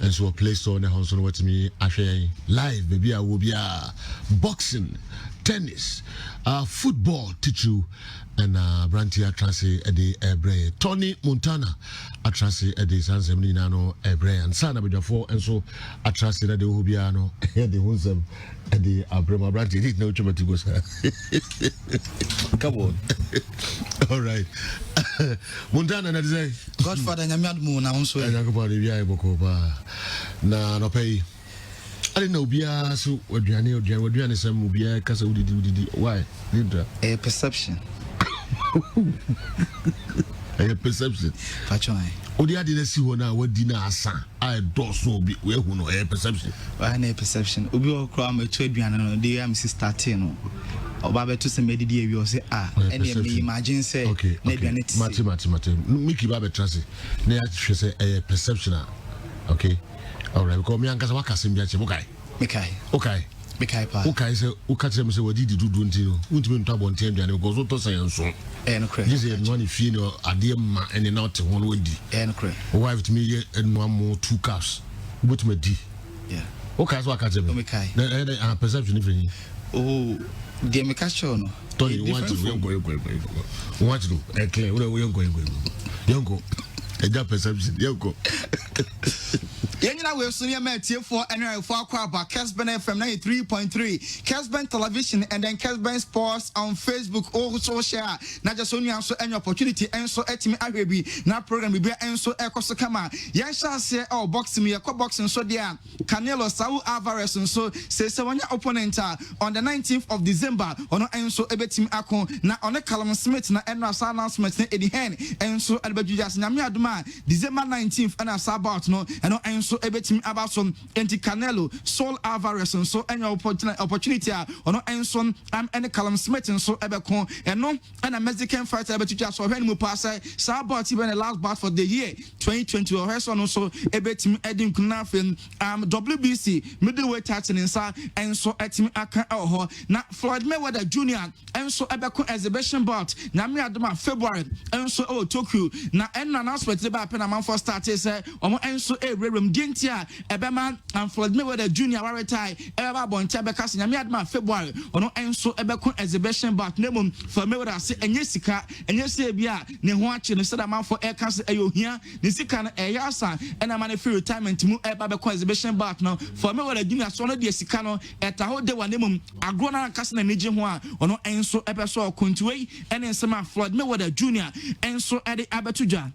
and so Play Store na honso no watimi ahwe live baby a wo bia boxing, tennis, football teach you and Branty Atrasi Ede Ebre Tony Montana Atrasi Ede Sansem Ninano Ebre and Sana Bidafo and so Atrasi Ede Hubiano the Hunsem Ede Abrema Branty did no Chomatigos. Come on. All right. Montana na say Godfather Nyamiad Moon na unso e Yakoba de bia eboko ba na no pay I didn't know bia so oduane sem bia kasa udidi why Linda a perception a perception patron odi ade na si ho na wadi na asa I do so be we hu no a perception why na perception obi o kra ma tu aduane no dey am si starting no oba beto se medidi ewi o se ene me imagine say na aduane ti mate miki ba betrase na ya hwe say a perception okay all right because me ankasa wakase mbia che mukai Mikai pa okay say ukatre me say wadi dudu ntino untime nto abonte aduane because so to say enso no cre this is no fie no ade ma ene na te hono wadi no cre wife to me ye enu am 2 cups but me di okay so akatre me Mikai na perception if any the Mika show no Tony want to clear we go eja perception go Yenina we so near metie for NRF for akwa Kessben FM 93.3 Kessben television and then Kessben sports on Facebook or social na just only so any opportunity enso etimi ahwebi na program bi enso ekoso kama yen sha se boxing me boxing so dia Canelo Saul Alvarez so say wanya opponent on the 19th of December ono enso ebetim akon na on Callum Smith na enso announcement na edi hen enso albajujas na me aduma December 19th and as about no eno enso ebetim abasom enti Canelo Saul Alvarez so any opportunity ono enso any Callum Smith so ebekon eno and a Mexican fighter ebetuja so when mu pass sa about even the last bout for the year 2020 or so ebetim edin kunafen WBC middleweight title nsa enso etim aka ho na Floyd Mayweather Jr. enso ebekon exhibition bout na me adoma February enso Tokyo na en announcement ba pen am for start say omo enso rerem dintia ebema and Floyd Mayweather Jr. retire eba bontia beka se na me adoma February ono enso ebekon exhibition bout nemum for Mayweather se enye sika enye se bia ne ho ache no sada man for air cancer eyohia ne sika na eyasa ena man free retirement mu eba bekon exhibition bout no for Mayweather Jr. so no de sika no eta ho de wanemum agro na kase na neje ho a ono enso ebeso kontuwe ene nsema Floyd Mayweather Jr. enso ede abetuja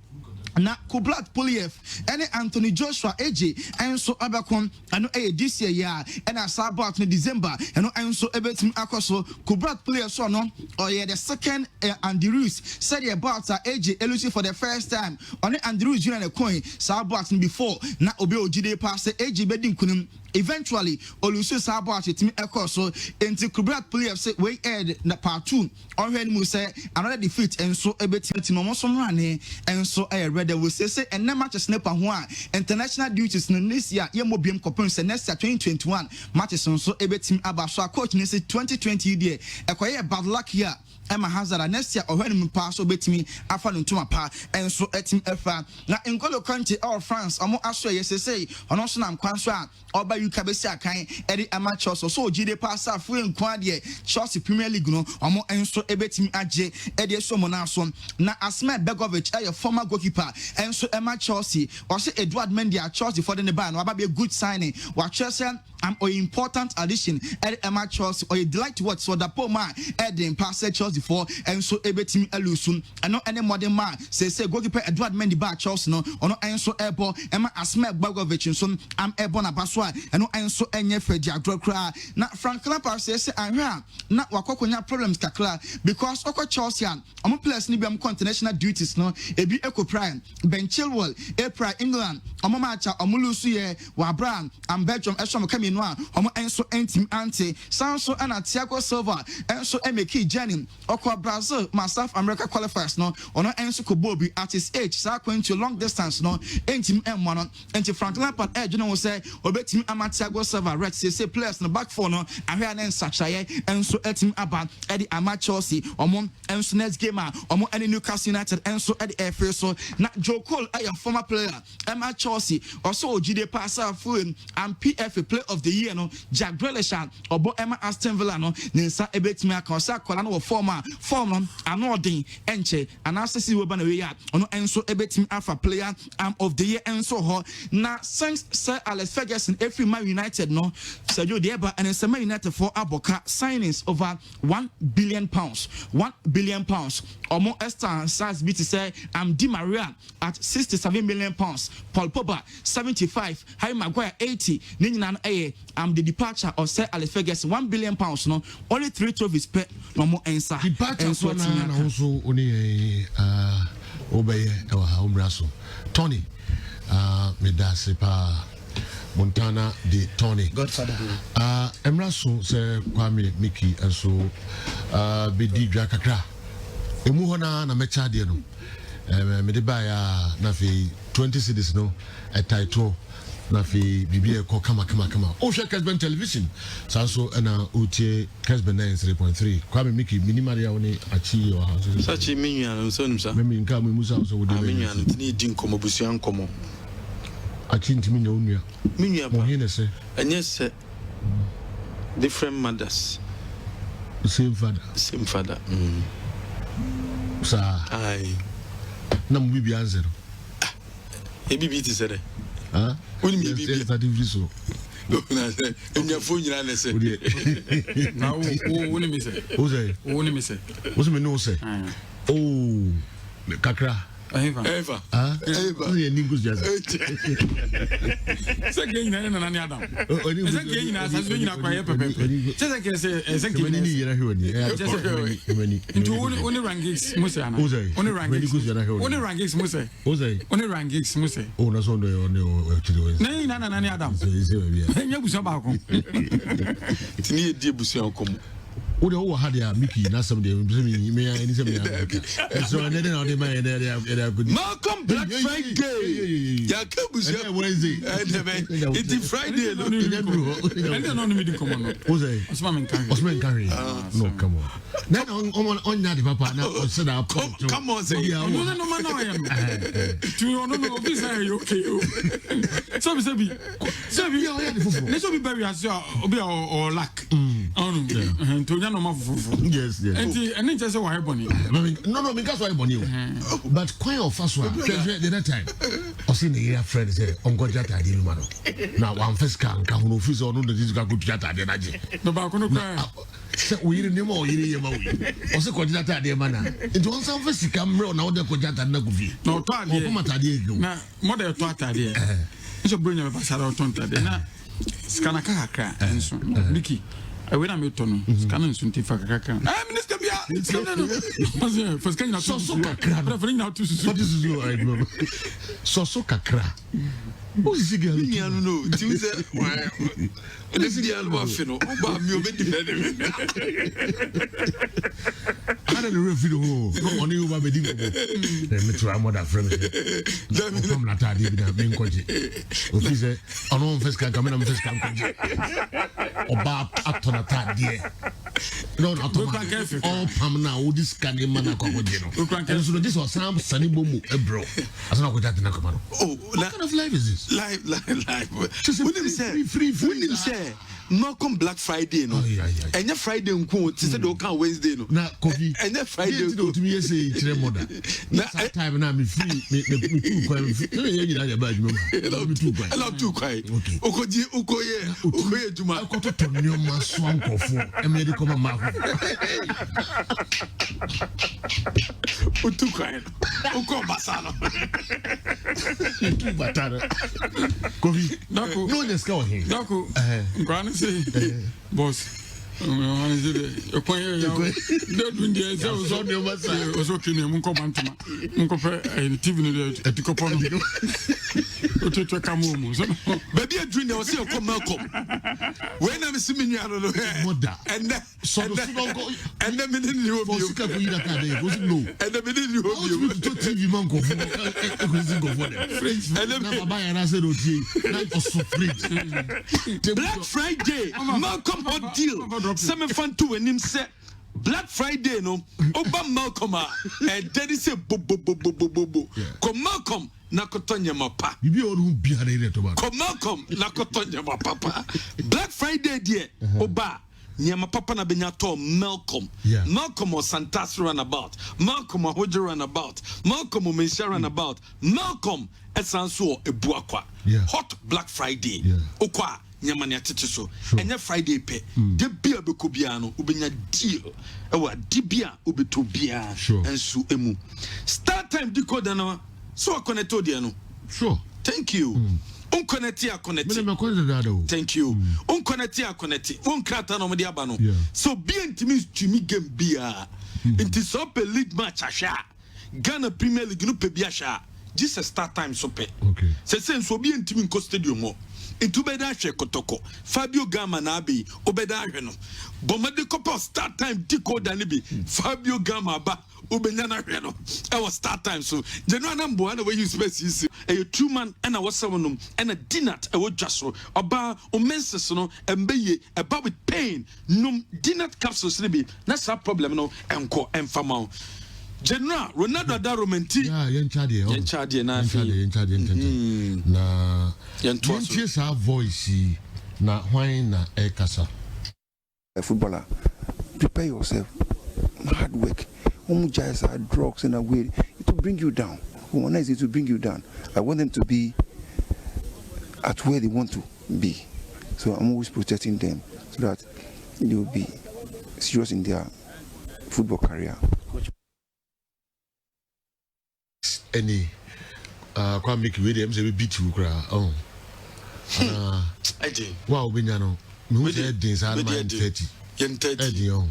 na Kubrat Puliev any Anthony Joshua AJ enso abakon ano this year ya and as about in December and enso ebetim akoso Kubrat Puliev so no the second Andrews said about AJ elusi for the first time on Andrews Junior the coin sa about before na obi ojide pass AJ bedin kunum eventually olusu sa about it ekoso enti Kubrat Puliev say we add na part 2 on when mu say another defeat enso ebetim no mo so rane enso there will say and never matches nepa ho international duties no this year ye mo biem kopon say next year 2021 matches so ebetim aba so coach ni say 2020 there ekoye bad luck here Emma Hazard next year or when pass obetimi afa no ntuma pa enso etim efa na Ngolo Kante or France omo aso yesese ono so na nkwan so a oba yuka besi akan edi amateurs so gide pass afu nkwan de Chelsea Premier League no omo enso ebetimi age edi so mo na so na Asma Begovic a former goalkeeper enso Emma Chelsea or say Edward Mendy a Chelsea for the ban aba be a good signing wa Chelsea am an important addition edi Emma Chelsea or a delight to watch so the poor man edi pass Chelsea for and so ebetim alusun and any modern man say goalkeeper Edward Mendy ba Chelsea no ono enso ebo ema Asma Begovic so am ebo na baswa and no enso enye Freddy Agrokra na Frank Lampard say anhwa na wakokonya problems kakra because oko Chelsea am players ni bi am international duties no ebi Eco Prime Ben Chilwell April England am match am lusu ye wa Abraham am Belgium esom kaminu a am enso entim ante sanso ana Thiago Silva enso emeki Jenny okwa Brazil ma South America qualifiers no ono enso ko bobi at his age sa kwento long distance no entim emmo no enti Frank Lampard edge no say obetim Thiago Silva red say players no back four no ahwe an ensachaye enso etim aba e di ama Chelsea omo enso next game omo any Newcastle United enso e di FA so na Joe Cole a former player ama Chelsea also Ojide passa full and PFA player of the year no Jack Grealish obo Emma Aston Villa no ninsa ebetimi akonsa kola no form no anodin enche anasisi we ba na we ya ono enso ebetimi afa player of the year enso ho na since Sir Alex Ferguson every Man United no Sergio Deba and Sir Man United for Aboka signings over £1 billion. £1 billion. Omo Esther Sars BT say Di Maria at £67 million. Paul Pogba 75, Harry Maguire 80. Ninyan the departure of Sir Alex Ferguson £1 billion no only 3 trophies per no more answer. Departure so na also only obey our home Tony medase pa Montana de Tony Godfather Emraso se Kwame Mickey and so bedi dwa kakra emu hona na mecha de no me de ba ya na fi 20 cities no a title na fi bibie ko kama o hwe Kessben television sanso na utie Kessben 93.3 Kwame Mickey minimaria woni achi o ha so sachi minua no so nim sa me nka me musa so wo de minua no tini di nkomo busua nkomo achi ntimi nya onua minua mo hene se enye se different mothers same father sa ai na mo bibi anzero bibi ti se de woni mi bibi ta di viso na se enya fo nyina na se na woni mi se o se me no se kakra Eva. You ningus just. Second, nani Adam. Second, na sasu nyina kwa pepe. Just ke say second ni yera hwani. Into only rangis muse ana. Only rangis muse. Only rangis muse. Oh na so ndo o chiri. Nani Adam. Nya busa ba ko. Tini edi busa ko. Wo de wo ha de Mickey na some de me any some so na de na de man de good Malcolm Black Friday ya kabusa Wednesday it's Friday no no me di come no Osman Carey no come on na on na de papa na o say that come on say no man no am to no officer you okay so be ne so be bury as obi or lack to no mafufu yes and just why bonny no because why bonny but quite of us one the that time o see the year friend say onko jata de ma no na one first can no office no the this go jata de na je no ba ko no cry se we yiri nemo o yiri ye ma we o se ko jata de ma na into on some first can mre na o de ko jata na go fi no to ade o mata de ego na mo de to atade so bro nya me pasara to ntade na skana kakra enso Mickey we na me tono skana nso ntifa kakra minister bia no for skana so kakra preferring now to what is you I know so kakra who is the girl you know you say this girl wa fino ba mi obe defend me ana le refi do no oni u ba be dingo me try more than friend come na ta di bi na me nkoje office ono first can come na first can koje oba atona ta die no all pam na o this can e mana ko koje no so this was some sunny bomu e bro asana ko jata na ko no what kind of life is this life free when him say Malcolm Black Friday no enya Friday nko ti say do kan Wednesday no na coffee enya Friday do to me say kire moda na time na me free me too kwa me ye nyina ya ba adwuma me too kwa I love too kwa ukoye juma ko to tonyo ma so ankofo e me de ko ma too kwa uko basano batara coffee no neska o he Dako, Granny say, boss, Baby, a dream, you'll see a Malcolm. When I'm seeing you, and then minute you will be and the minute you will be TV man go and I said, Black Friday, Malcolm hot deal. Some fun to when him said Black Friday, no, Oba Malcolm, and then he said, Bo. Come Malcolm, Nakotonya Mapa. You be all who be a Come Malcolm, Nakotonya Mapa. Black Friday, dear, Oba. Nyama papa na benyato Malcolm. Malcolm or Santas runabout. Malcolm or Hoja runabout. Malcolm or Mesha runabout. Malcolm esanso ebuakwa. Hot Black Friday. Okwa nyama nya tetiso. Enya Friday pe. De bia beko bia no ubenya deal. Ewa dibia ubeto bia ensu emu. Start time decoder no. So connect dia no. Sure. Thank you. Unconnecti a connecti. Thank you. Unconnecti a connecti. Unkrata no media bano. So be intimate to me game bia. It is up a league match asha. Ghana Premier League no pe biasha. Just a start time so pe. Okay. Se sense so be intimate ko stadium mo. Into beda hwe kotoko. Fabio Gama na be obeda hwe no. Bomade kopo start time decoder ni bi. Fabio Gama ba obenya na hwe no. E was start time so. General number na we use space a 2 man and a was 7 and a dinner a would just so oba o menses no embeye about with pain num dinner capsules be that's a problem no enko enfama General Ronaldo da romanti yenchade na na yentie sa voice na hwan na ekasa. A footballer, prepare yourself. Hard work. Guys are drugs in a way it will bring you down. One is it to bring you down. I want them to be at where they want to be. So I'm always protecting them so that they will be serious in their football career. Any quite make Williams a beat you cry. Oh, I did. Wow, Binyano, no days are 30. Yen 30. Yen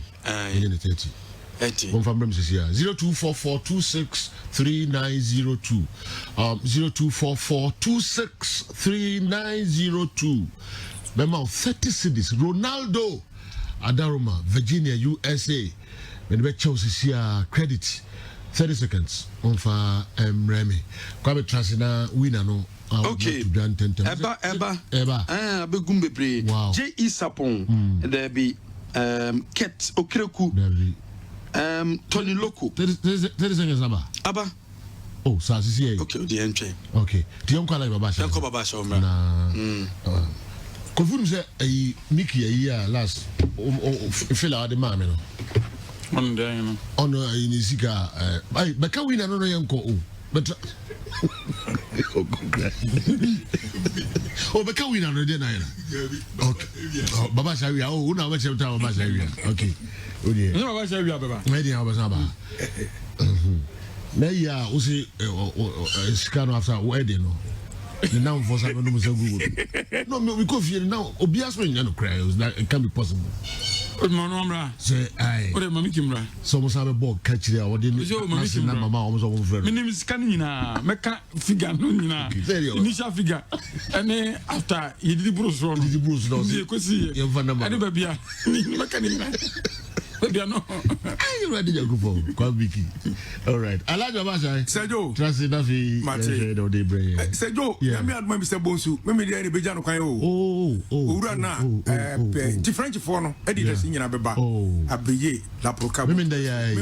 30. 0244263902 0244263902 Bema 30 cities Ronaldo Adaroma Virginia USA when we chose here credit 30 seconds on for Remy Kwabe Transina winner no okay Eba abegumbe pre J Isapon there be Ket Okreku Tony Loco. 30 seconds Aba. Oh, so this is okay, the entry. Okay. Do you call like Babasha? Don't call Babasha. Nah. Confirm say a Mickey a year last. Fill out the man, you know. On there, you know. On in his cigar. But can we not know young call? But oh, but can we not know the nine? Okay. Babasha, we are all now. What's your town, Babasha? Okay. Oh dear. No, Babasha, we are Baba. Maybe I was about. Now, yeah, we see scan after wedding. Now, for some of them, no, we go here now. Obviously, you know, cry. It can be possible. Say, I. What am I making? Some have a ball catch there. What didn't you? Mama almost over friend. My name is Canina. Mecca figure, no, initial figure. And then after he did Bruce Ron, did Bruce, no, you could see your Vanama. No. I ready your group of Kwabiki. All right. I like your Basha. Sergio. Trust enough. Sergio, yeah, me and my Mr. Bonsu. Maybe they are Bejano Kayo. Oh, Urana. The French foreign editor in Abeba. Oh, Abiye, La Proca. Women, they are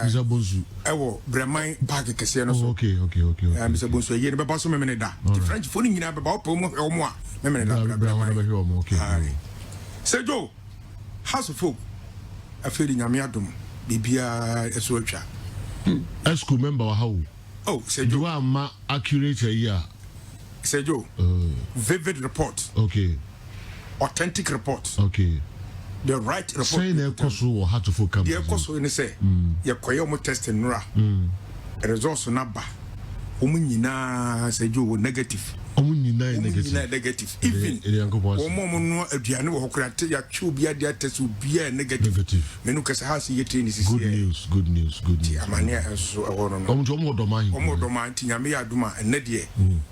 Mr. Bonsu. I will Bremai Park Cassiano. Okay. Mr. Bonsu, a year about so many da. The French phone in about Pomo or more. Okay. Sergio, House of Folk. I feel in Yamiadum, Bibia Eswatcha. Esco member how? Oh, said you are ma accurate a year. Said you vivid report. Okay. Authentic report. Okay. The right report. Say the Koso or how to focus. The Koso in the say, your Koyomo test in Ra. A resource number. Omunina say you negative. Negative. Even no aduane wo hokrate ya twobia dia test bia negative. Menu kasa house yete ni sisi. Good news. Amania so ewono no. Omo doman ti nyame ya duma enne de.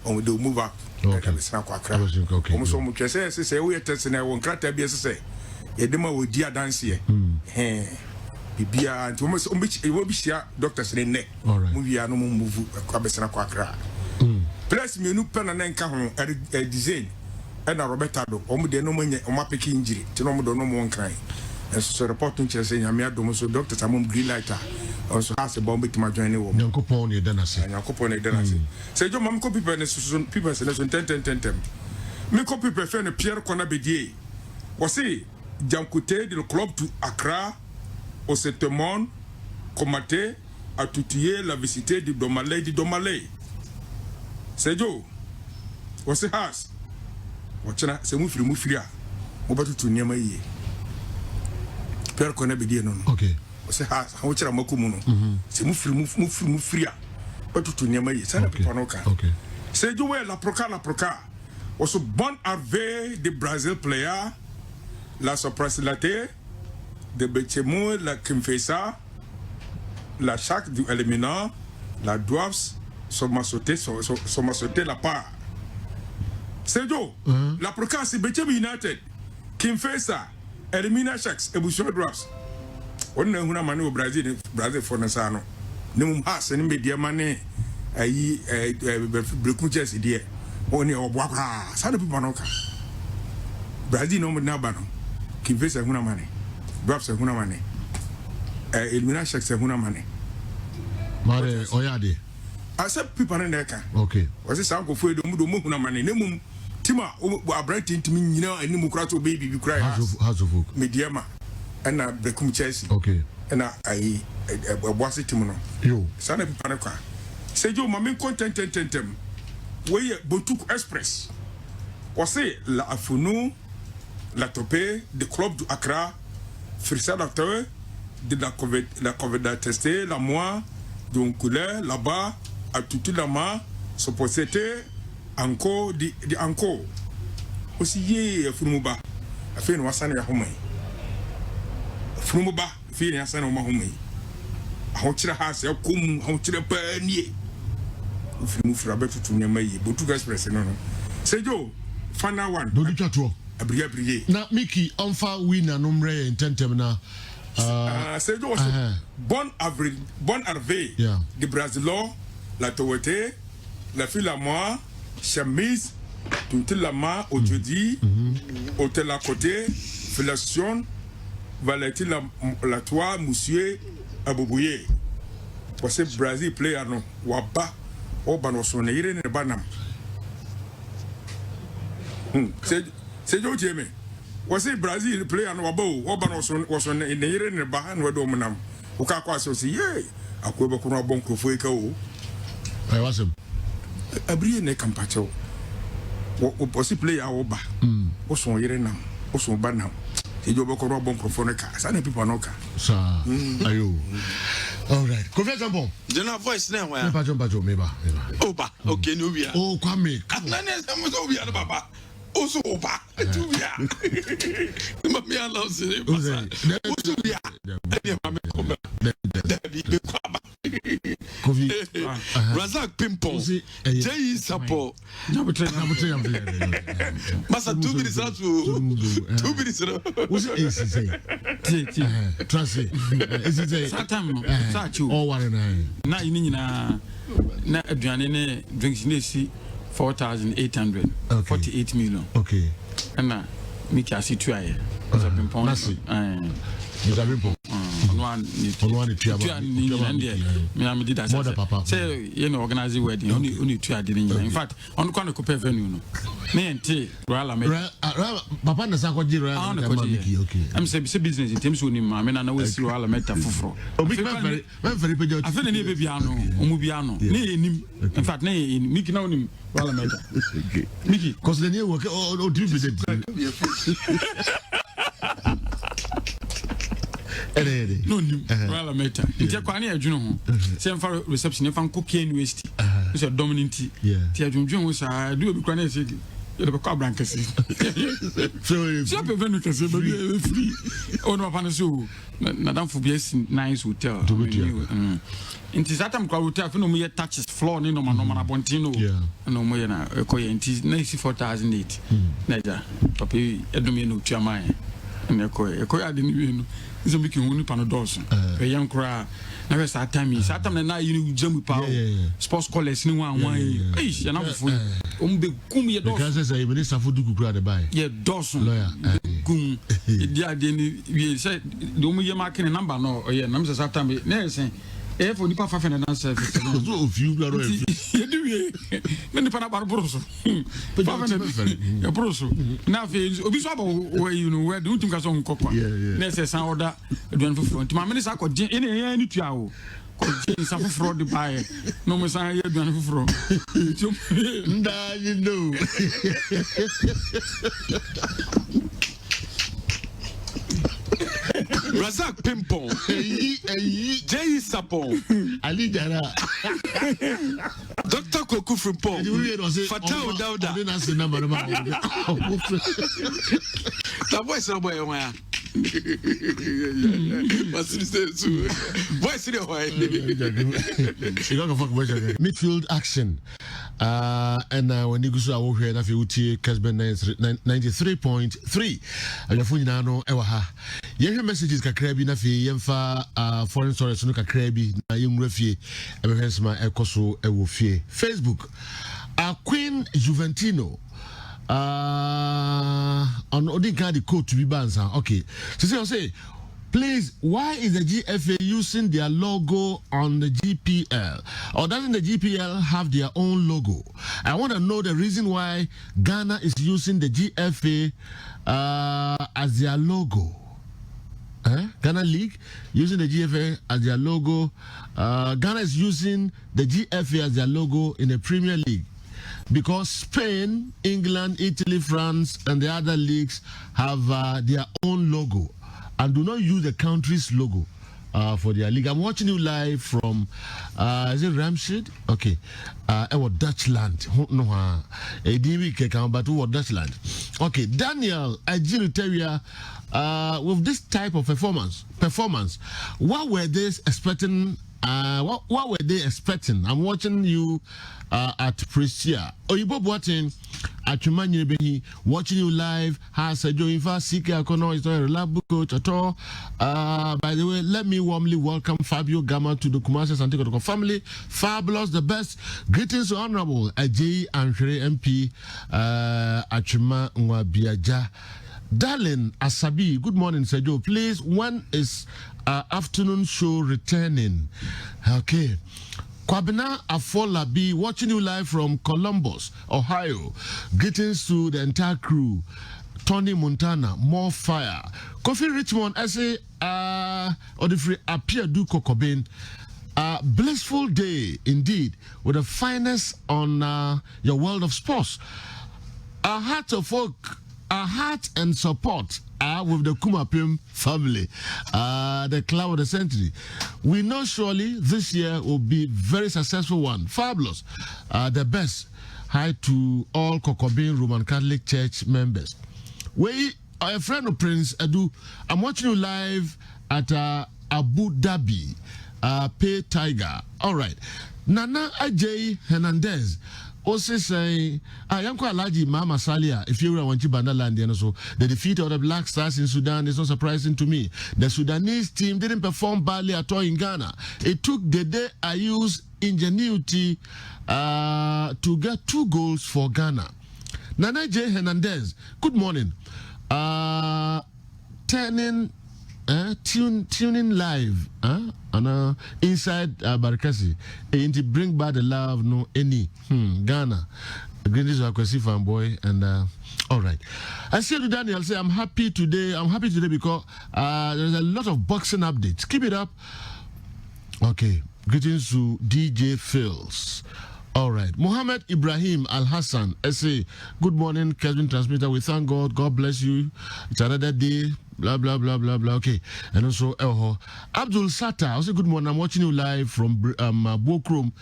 On dey move up. Okay. Omo so mo twese se wo yete test na wo nkrata bia se yedema wo di adanse bibia nti wo bi hia doctors ne mu wia no mu move kwabesena kwakra plus menu pena na nka ho design na Roberta do omo de no manya o mapeki injury ti no mo do no mo nkran so report nche se nyame adom so doctors amom green lighter also has a bomb to join wo Nyankopon ne danase se jo mam ko people ne so people se ne so 10 me ko people fe ne Pierre Kona bedie wasi Jankote du club to Accra au Setemon Komate a tutillé la visite du Domalé c'est Joe wasi has wachana se mu firi mo batu tu niama yi Pierre Kona bedie no okay wasi has ha wachira makumu no se mu firi batu tu niama yi sana panoka okay c'est Joe la proca was bon arvé de Brazil player la Soprasilate de Bechemo, la Kimfesa, la Chac du Elimina, la Douaps, sont sauté la part. C'est Joe, la Proca, c'est Bechemo United, Kimfesa, Elimina Chacs, et Bouchon Douaps. On a une manie au Brésil for Nassano. Nous has un média mané, aïe, Brecouches, idée. On est au bois, ça ne peut pas non. Brésil, non, Nabano. Kimfesa huna mane Drops huna mane Elimina Shaks huna mane Mare oyade accept people na neka okay wase sa ko fu edo mu do mu huna mane nemum tima abranti ntimi nyina ani mu kura to baby bi kura has of mediama na Brekum Chelsea okay na ai boase tim no yo sa na people na kwa se jo mame content we Botuk Express wase la afunu la topée du club du Accra, Frissa d'acteur, de la COVID testé, la moi, de couleur, là-bas, à tout la main, se posséder encore, encore. Aussi, yé, Fumuba, a fait une wassan à Homé. Fumuba, fait une wassan à Homé. A Hotira has a cum, Hotira Pernier. Fumu Frabe to Nyamay, Botuk Express, no. Say, Joe, Fana one. Do you chat? Abriye na Mickey onfa winner numre intentem na c'est donc bon arvé de Brazilo la Towote la fille à moi chemise toute la main au jeudi hôtel à côté fellation valeti la toi monsieur Abouye parce que Brazil player non waba o banosone ire ne banam c'est jo jeme was Brazil player no wabo oba was on in the year in the bahan we do munam uka kwa so si ye akweba kuno bon krofo eka o I was him abrie ne kampacho o posi player oba o so yere nam o so ba nam e jo be kuno bon krofo ne ka sa na people no ka sa ayo all right confess bon General voice na wa pa jo meba oba okay no bia oh kwame na ne sam so bia baba also oba to bia me allow say also bia e ma me ko be kwaba covid Razak Pimpon Jay Sapo Masa 2 minutes out 2 minutes was it easy say translate is it satam sa chu all one na ini na aduane ne drinks ne si 4,800 48 million okay and na Miki asituaye Pimpon Pimpon on me am did that say you know organize wedding only two ade in fact on kwa ko pay venue no me ente royal america papa na sako ji royal america okay am say business in terms oni ma me na we see royal america foforo obi very page afa na be bia no omu bia no na enim in fact na Miki na onim royal america Miki cause the new work o drip it no nim wala meta ntia kwa na adwunu ho se mfa reception fa nko University It's a dominant. Yeah. Tia Junjun was I do a granite city. You're a car branch. So if you can say, free. Oh, no, Panasu. Madame Fubies, nice hotel. It is that I'm called hotel. No more touches floor, no man, Bontino. Yeah. No more, a coy, and it is 94,008. Neither. Papi, Edomino, Chamai. And a coy, I didn't even. It's a making only Panados. A young cry. Never sat time. Satam and I, you jump power. Sports college, no one. Hey, and I'm for Kumi. Because I minister for Duku crowd by. Yeah, Dawson. Lawyer. Kum. We said, do me marking a number. No, yeah, numbers at time. Never saying. For the perfect and answer. So few blood. You do many Panabroso. A broso. Now, Obisabo, where you know where do you think as on copper? Necessary order. Doing for front. My minister could in any 2 hours. Some fraud to buy. No, Messiah, you're doing for fraud. You know. Razak Pimpon, Jay Sapon, Ali Dara, Dr. Koku Frimpon, Fatah Dauda. That's the number. That voice somewhere. Midfield action. And when you go to our head, if you take Kessben 93.3, and your phone now, Ewaha. Your messages ka krabi na fi yemfa foreign stories no ka krabi na yemrefie ebehensma ekoso ewofie Facebook Queen Juventino on odinka the code to be bansa. Okay, so say please, why is the GFA using their logo on the GPL? Or doesn't the GPL have their own logo? I want to know the reason why Ghana is using the GFA as their logo. Ghana League using the GFA as their logo. Ghana is using the GFA as their logo in the Premier League because Spain, England, Italy, France, and the other leagues have their own logo and do not use the country's logo for their league. I'm watching you live from, is it Ramshed? Okay. Dutchland. No, but Dutchland. Okay, Daniel Ajinu with this type of performance, what were they expecting? What were they expecting? I'm watching you at Prisia. Oyibo Boateng at Chumanyi, watching you live. Has a Joe Infa Sike Akono is not a reliable coach at all. By the way, let me warmly welcome Fabio Gama to the Kumasi Santiago family. Fabulous, the best. Greetings to Honorable Ajay Anshre MP Achuma Nwabiaja. Darling Asabi, good morning, Sergio. Please, when is afternoon show returning? Okay. Kwabena Afolabi, watching you live from Columbus, Ohio. Greetings to the entire crew. Tony Montana, more fire. Kofi Richmond, I say, Odifri Apia Du Kokobin. Blissful day indeed, with the finest on your world of sports. A heart of folk. Our heart and support are with the Kumapim family, the club of the century. We know surely this year will be very successful one. Fabulous. The best. Hi to all Kokobin Roman Catholic Church members. We are a friend of Prince Edu. I'm watching you live at Abu Dhabi, Pay Tiger. All right. Nana Ajay Hernandez. Also say, I am quite large Mama Salia. If you want to Bandaland, and so the defeat of the Black Stars in Sudan is not surprising to me. The Sudanese team didn't perform badly at all in Ghana. It took the day I used ingenuity to get 2 goals for Ghana. Nana J. Hernandez, good morning. Tuning live on inside Barkasi and to bring back the love no any Ghana. Greetings to Akwesi fanboy and all right. I see to Daniel say I'm happy today because there's a lot of boxing updates. Keep it up. Okay. Greetings to DJ Phils. All right. Mohammed Ibrahim Al Hassan, SA. Good morning, Kessben transmitter. We thank God. God bless you. It's another day. Blah, blah, blah, blah, blah. Okay. And also, Abdul Sata. I say good morning. I'm watching you live from Bokrom.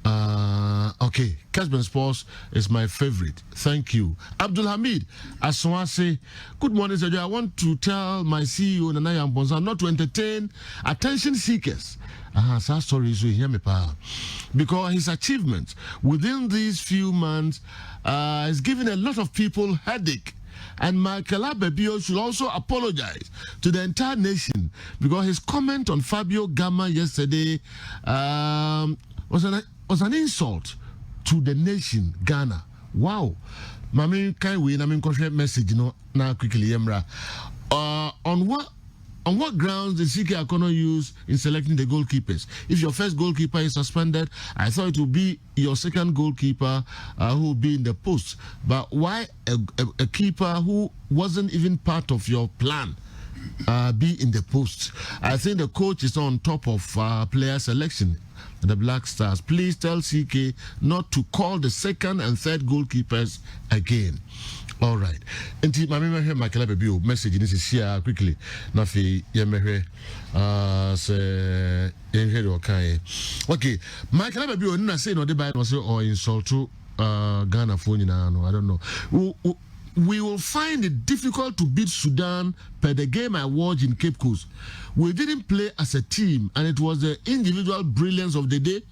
Okay, Kessben Sports is my favorite. Thank you. Abdul Hamid Aswase, good morning, Sergio. I want to tell my CEO, Nanaya Mbonza, not to entertain attention seekers. Sorry, so hear me, pa. Because his achievements within these few months is giving a lot of people headache. And Michael Abebio should also apologize to the entire nation because his comment on Fabio Gama yesterday was an insult to the nation, Ghana. Wow. Mami, can we message, now quickly, Emra. On what grounds did CK Akono use in selecting the goalkeepers? If your first goalkeeper is suspended, I thought it would be your second goalkeeper who will be in the post. But why a keeper who wasn't even part of your plan be in the post? I think the coach is on top of player selection. The Black Stars, please tell CK not to call the second and third goalkeepers again. All right. Enti mami hear Michael Abebio message this is here quickly. Na fi ye mehwe se yenhwe do kan. Okay. Michael Abebio na say no dey buy no say or insult to Ghana for nyina no. I don't know. We will find it difficult to beat Sudan per the game I watched in Cape Coast. We didn't play as a team and it was the individual brilliance of the day.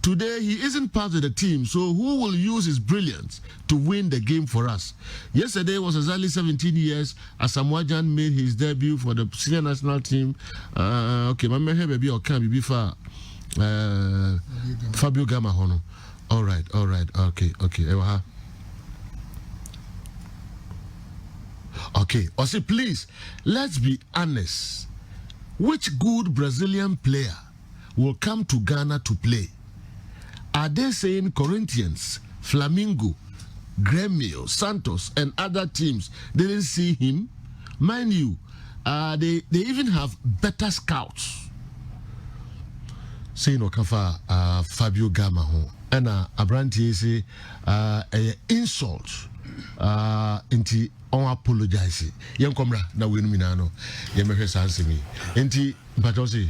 Today, he isn't part of the team, so who will use his brilliance to win the game for us? Yesterday was exactly 17 years as Samuajan made his debut for the senior national team. Okay, my man baby or can be far. Fabio Gama Hono. All right. Okay. Okay, Osi, please, let's be honest. Which good Brazilian player will come to Ghana to play? Are they saying Corinthians, Flamengo, Grêmio, Santos, and other teams didn't see him? Mind you, they even have better scouts. Saying Okafa Fabio Gama ho. And Abranti say insult inti on apologize. Young Comra, now we know. Yemeke Sansimi. Inti Batosi.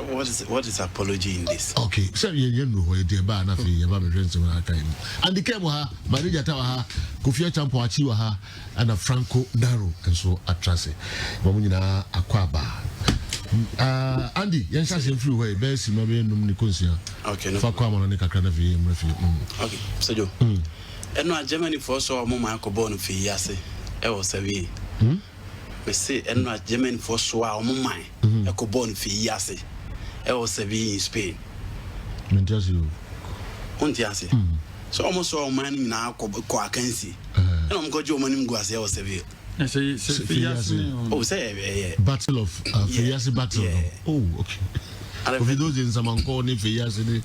What is apology in this? Okay, so you know where the bar na fi yaba me friends na time. And the came ha, Marija Tawa ha, Kofi Champo Achiwa ha, and a Franco Daro and so atrase. Mamunina Akwaba. Andy, yensa se free way, be si mabe num ni konsia. Okay, no. Fa kwa mo na kakra na fi mrefi. Okay, so jo. Eno Germany for so mo man ko bon fi yase. E wo sabi. We say eno Germany for so a mo man e ko bon fi yase. E wo sabi in Spain. Mentias you. Ontiase. So almost so man na ko akansi. Eno mo ko jo man go ase e wo sabi. Oh, say Battle of Fiyasi Battle. Yeah. Oh, okay. Of those in Samanko, ni Fiyasi,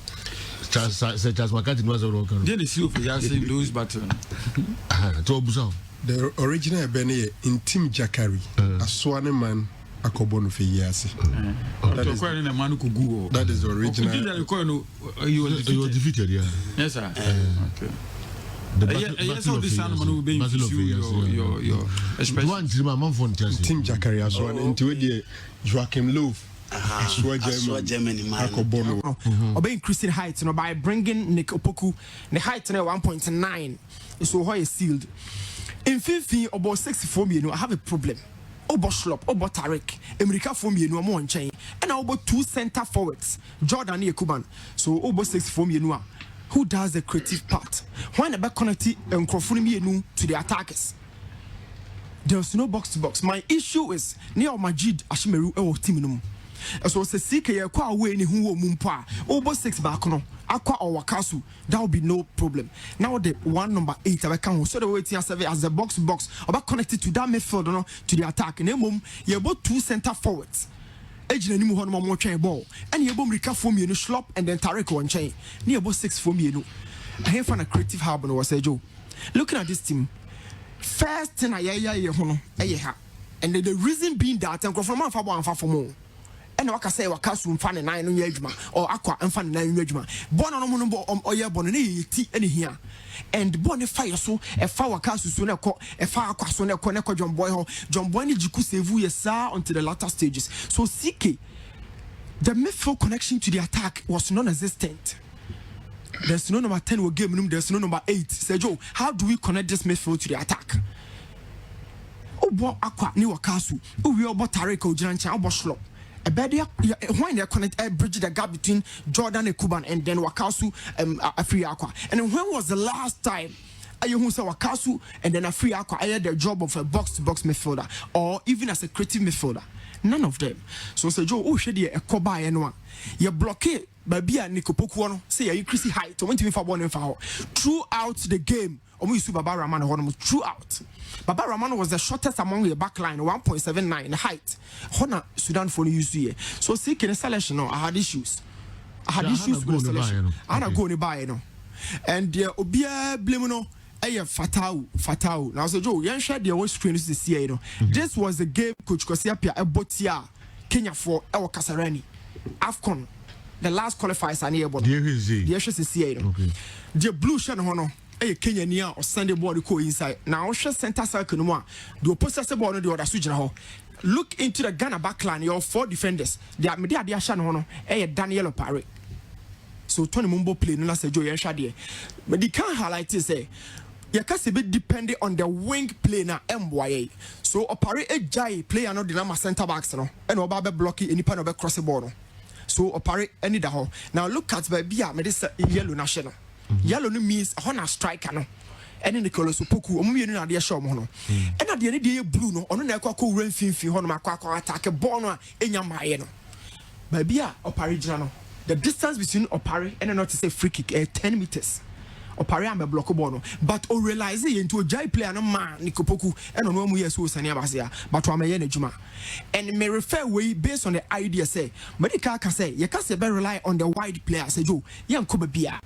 Charles Makati was a rocker. Did you see Fiyasi lose battle? The original Benny in Tim Jacari, a Swanee man, a Cobon Fiyasi. That is the original. You were defeated, yeah. Yes, sir. Okay. The Battle of your Tim Jacari as one into the Joachim Löw. Germany man. Obeying Christian Heights by bringing Nick Opoku, the height 1.9 so how is sealed. In 15 about 64 million, I have a problem. Obo Schlop, Obo Tarek, America for me no more on chain, and Obo 2 center forwards, Jordan Kuban. So Obo 64 million. Who does the creative part? Why never connect and Krofuni to the attackers? There's no box to box. My issue is near Majid Ashimeru or Timinum. So say CK kwa away ni who mumpa over 6 back no aqua or wakasu, that will be no problem. Now the one number 8 I can so the waiting as the box about connected to that midfield no to the attack. And then you about 2 center forwards. Ejina ni mu hono mo twen ball and you bom rika for me no Schlop and then Tarek on chain near about 6 for me no I have a creative hub no was Joe. Looking at this team, first thing I hono and the reason being that and from for more and I can say wakasu mfa ne 9 no adwuma or aqua mfa ne 9 no adwuma born no mo no oye born ne ti any here and born fire so e fa wakasu so na ko e fa aqua so na ko John Boy ni jiku save yesa until the latter stages. So CK, the midfield connection to the attack was non-existent. there's no number 10 will game, there's no number 8. Say Joe, how do we connect this midfield to the attack? Obo akwa ni wakasu. We obo Tareko Jirancha obo Slop. A better when they connect bridge the gap between Jordan and Kuban and then Wakasu a free aqua. And when was the last time you say Wakasu and then a free aqua I had the job of a box-to-box midfielder or even as a creative midfielder? None of them. So say Joe, oh shady a koba and one. You blockade baby and Nikopokuano say you increase height to 25 1 throughout the game. Baba Raman throughout. Baba Raman was the shortest among the backline, 1.79 in height. Hona Sudan for you see. So seeking a selection, I had issues. I had issues with the selection. I had go buy no. And the Obia Blimuno, Fatau. Now so Joe, young shed the worst screen is the CA. This was the game coach Kosiapia Ebotia, Kenya for our Kasarani. AFCON. The last qualifiers are near about the Ashes is CA. The blue shed honor. Kenya near or Sunday board go inside. Now center circle no more. The opposite ball the other switch now. Look into the Ghana backline, your 4 defenders. They are media they are shano Daniel Opare. So Tony Mumbo play no say Joe Shadi. But they can't highlight it say you can be depending on the wing play na MYA. So Opare a jai player no the number center backs no and oba be blocking any pan of cross the ball no. So Opare any da ho. Now look at baby me this yellow national. Yellow means a striker no. And in the colors of Poku, na de show mono. And at the end of the blue no, on a quaco rain fin honor attack a bono in your mayeno. Baby, Oparigiano. The distance between Opari and not to say free kick 10 meters. Opari am a block bono, but o realize into a jai player no man, Nikopoku, and on 1 year so Saniabasia, but to a Juma. And may refer way based on the idea say, Medica can say, you can't rely on the wide player, say Joe, young Kubabia.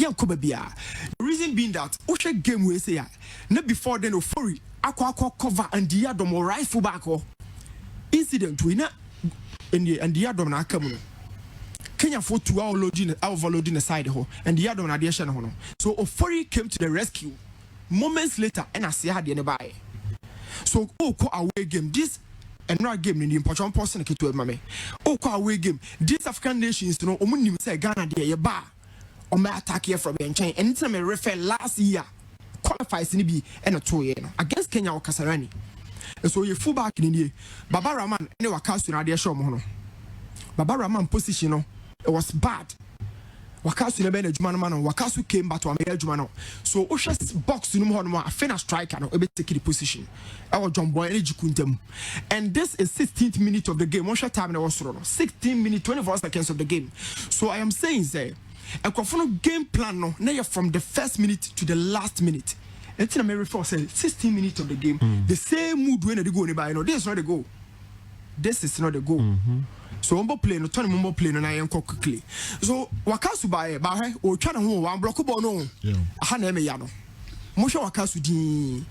The reason being that Osha game we say not before then Ofori aqua cover and the Adam or rifle back or incident we not in the and the Adam na come Kenya for 2 hour overloading the side ho and the Adam addition ho. So Ofori came to the rescue moments later and I see how the nearby. So away game this and not game in the important person to mame. Away game this African nations no omunim say Ghana there bar. On my attack here from the chain, and anytime I refer last year qualifies in be and a 2 year against Kenya or Kasarani. And so you full back in the Baba Raman and Wakasu na show mono. Baba Raman position it was bad. Wakasu never Jumano, Wakasu came back to a Jumano. So Osha's box in one a finish striker no take the position. Our John Boy energy kuntem. And this is 16th minute of the game. Osha time was 16 minutes 24 seconds of the game. So I am saying say and conform game plan no now from the first minute to the last minute. And then I refer say 16 minutes of the game. The same mood when they go nearby. No, this is not the goal. This is not the goal. So Mumbo play no Tony Mumbo play no na quickly. So Wakasu by or China one block no. Haneme yano. Mosha Wakasu di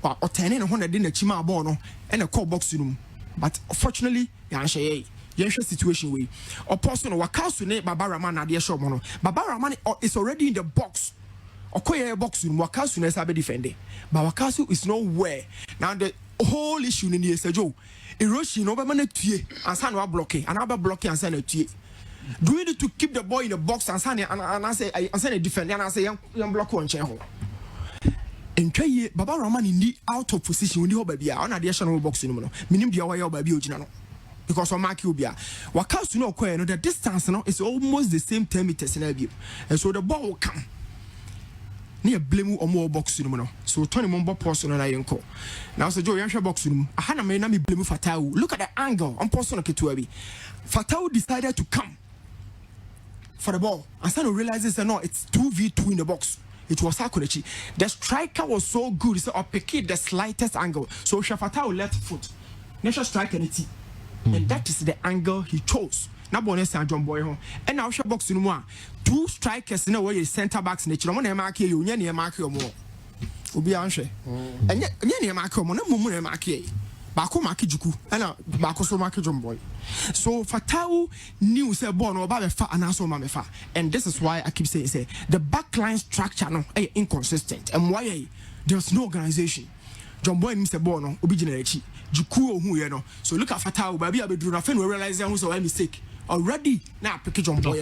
or 10 and 100 in a chima bono and a call box room. But fortunately, Yansha situation way or person Wakasu ne Baba Raman na show mono. Baba Raman is already in the box. Okoye box room Wakasu na sabe defend. But Wakasu is nowhere. Now the whole issue in the Joe. Erosion over man tue and san wa blocking and other blocking and san tue. Do we need to keep the ball in the box and san and I say I send a defend and I say young block one chair. And try Baba Raman in the out of position when you baby on additional boxing no minim dia wa baby original. Because on mark you be Wakasu no quite no the distance no is almost the same 10 meters in a view. And so the ball will come near blame or more boxing no. So Tony Mumbo person na yenko. Now so Joe Yansha boxing I had a man me blame Fatau. Look at the angle on person Ketuabi. Fatau decided to come for the ball. And Sano realizes that no, it's 2v2 in the box. It was Sakurechi. The striker was so good, so I picked the slightest angle. So Shafatau left foot. National striker and that is the angle he chose. Na bonus and John Boy home. And now shall box in one. 2 strikers in a way center backs nature. One mark you, any mark or more. Ubi anshe. And yet, any mark or more, no more mark ye. Bako Makijuku, and Bako so mark John Boy. So Fatau knew say born or Babefa and also Mamefa. And this is why I keep saying say the backline structure no inconsistent. And why there's no organization. John Boy Mr. Bono, Obi Generechi, Juku who you know. So look at Fatau, baby, I be doing nothing. We realize who's a mistake already. Now pick John Boy.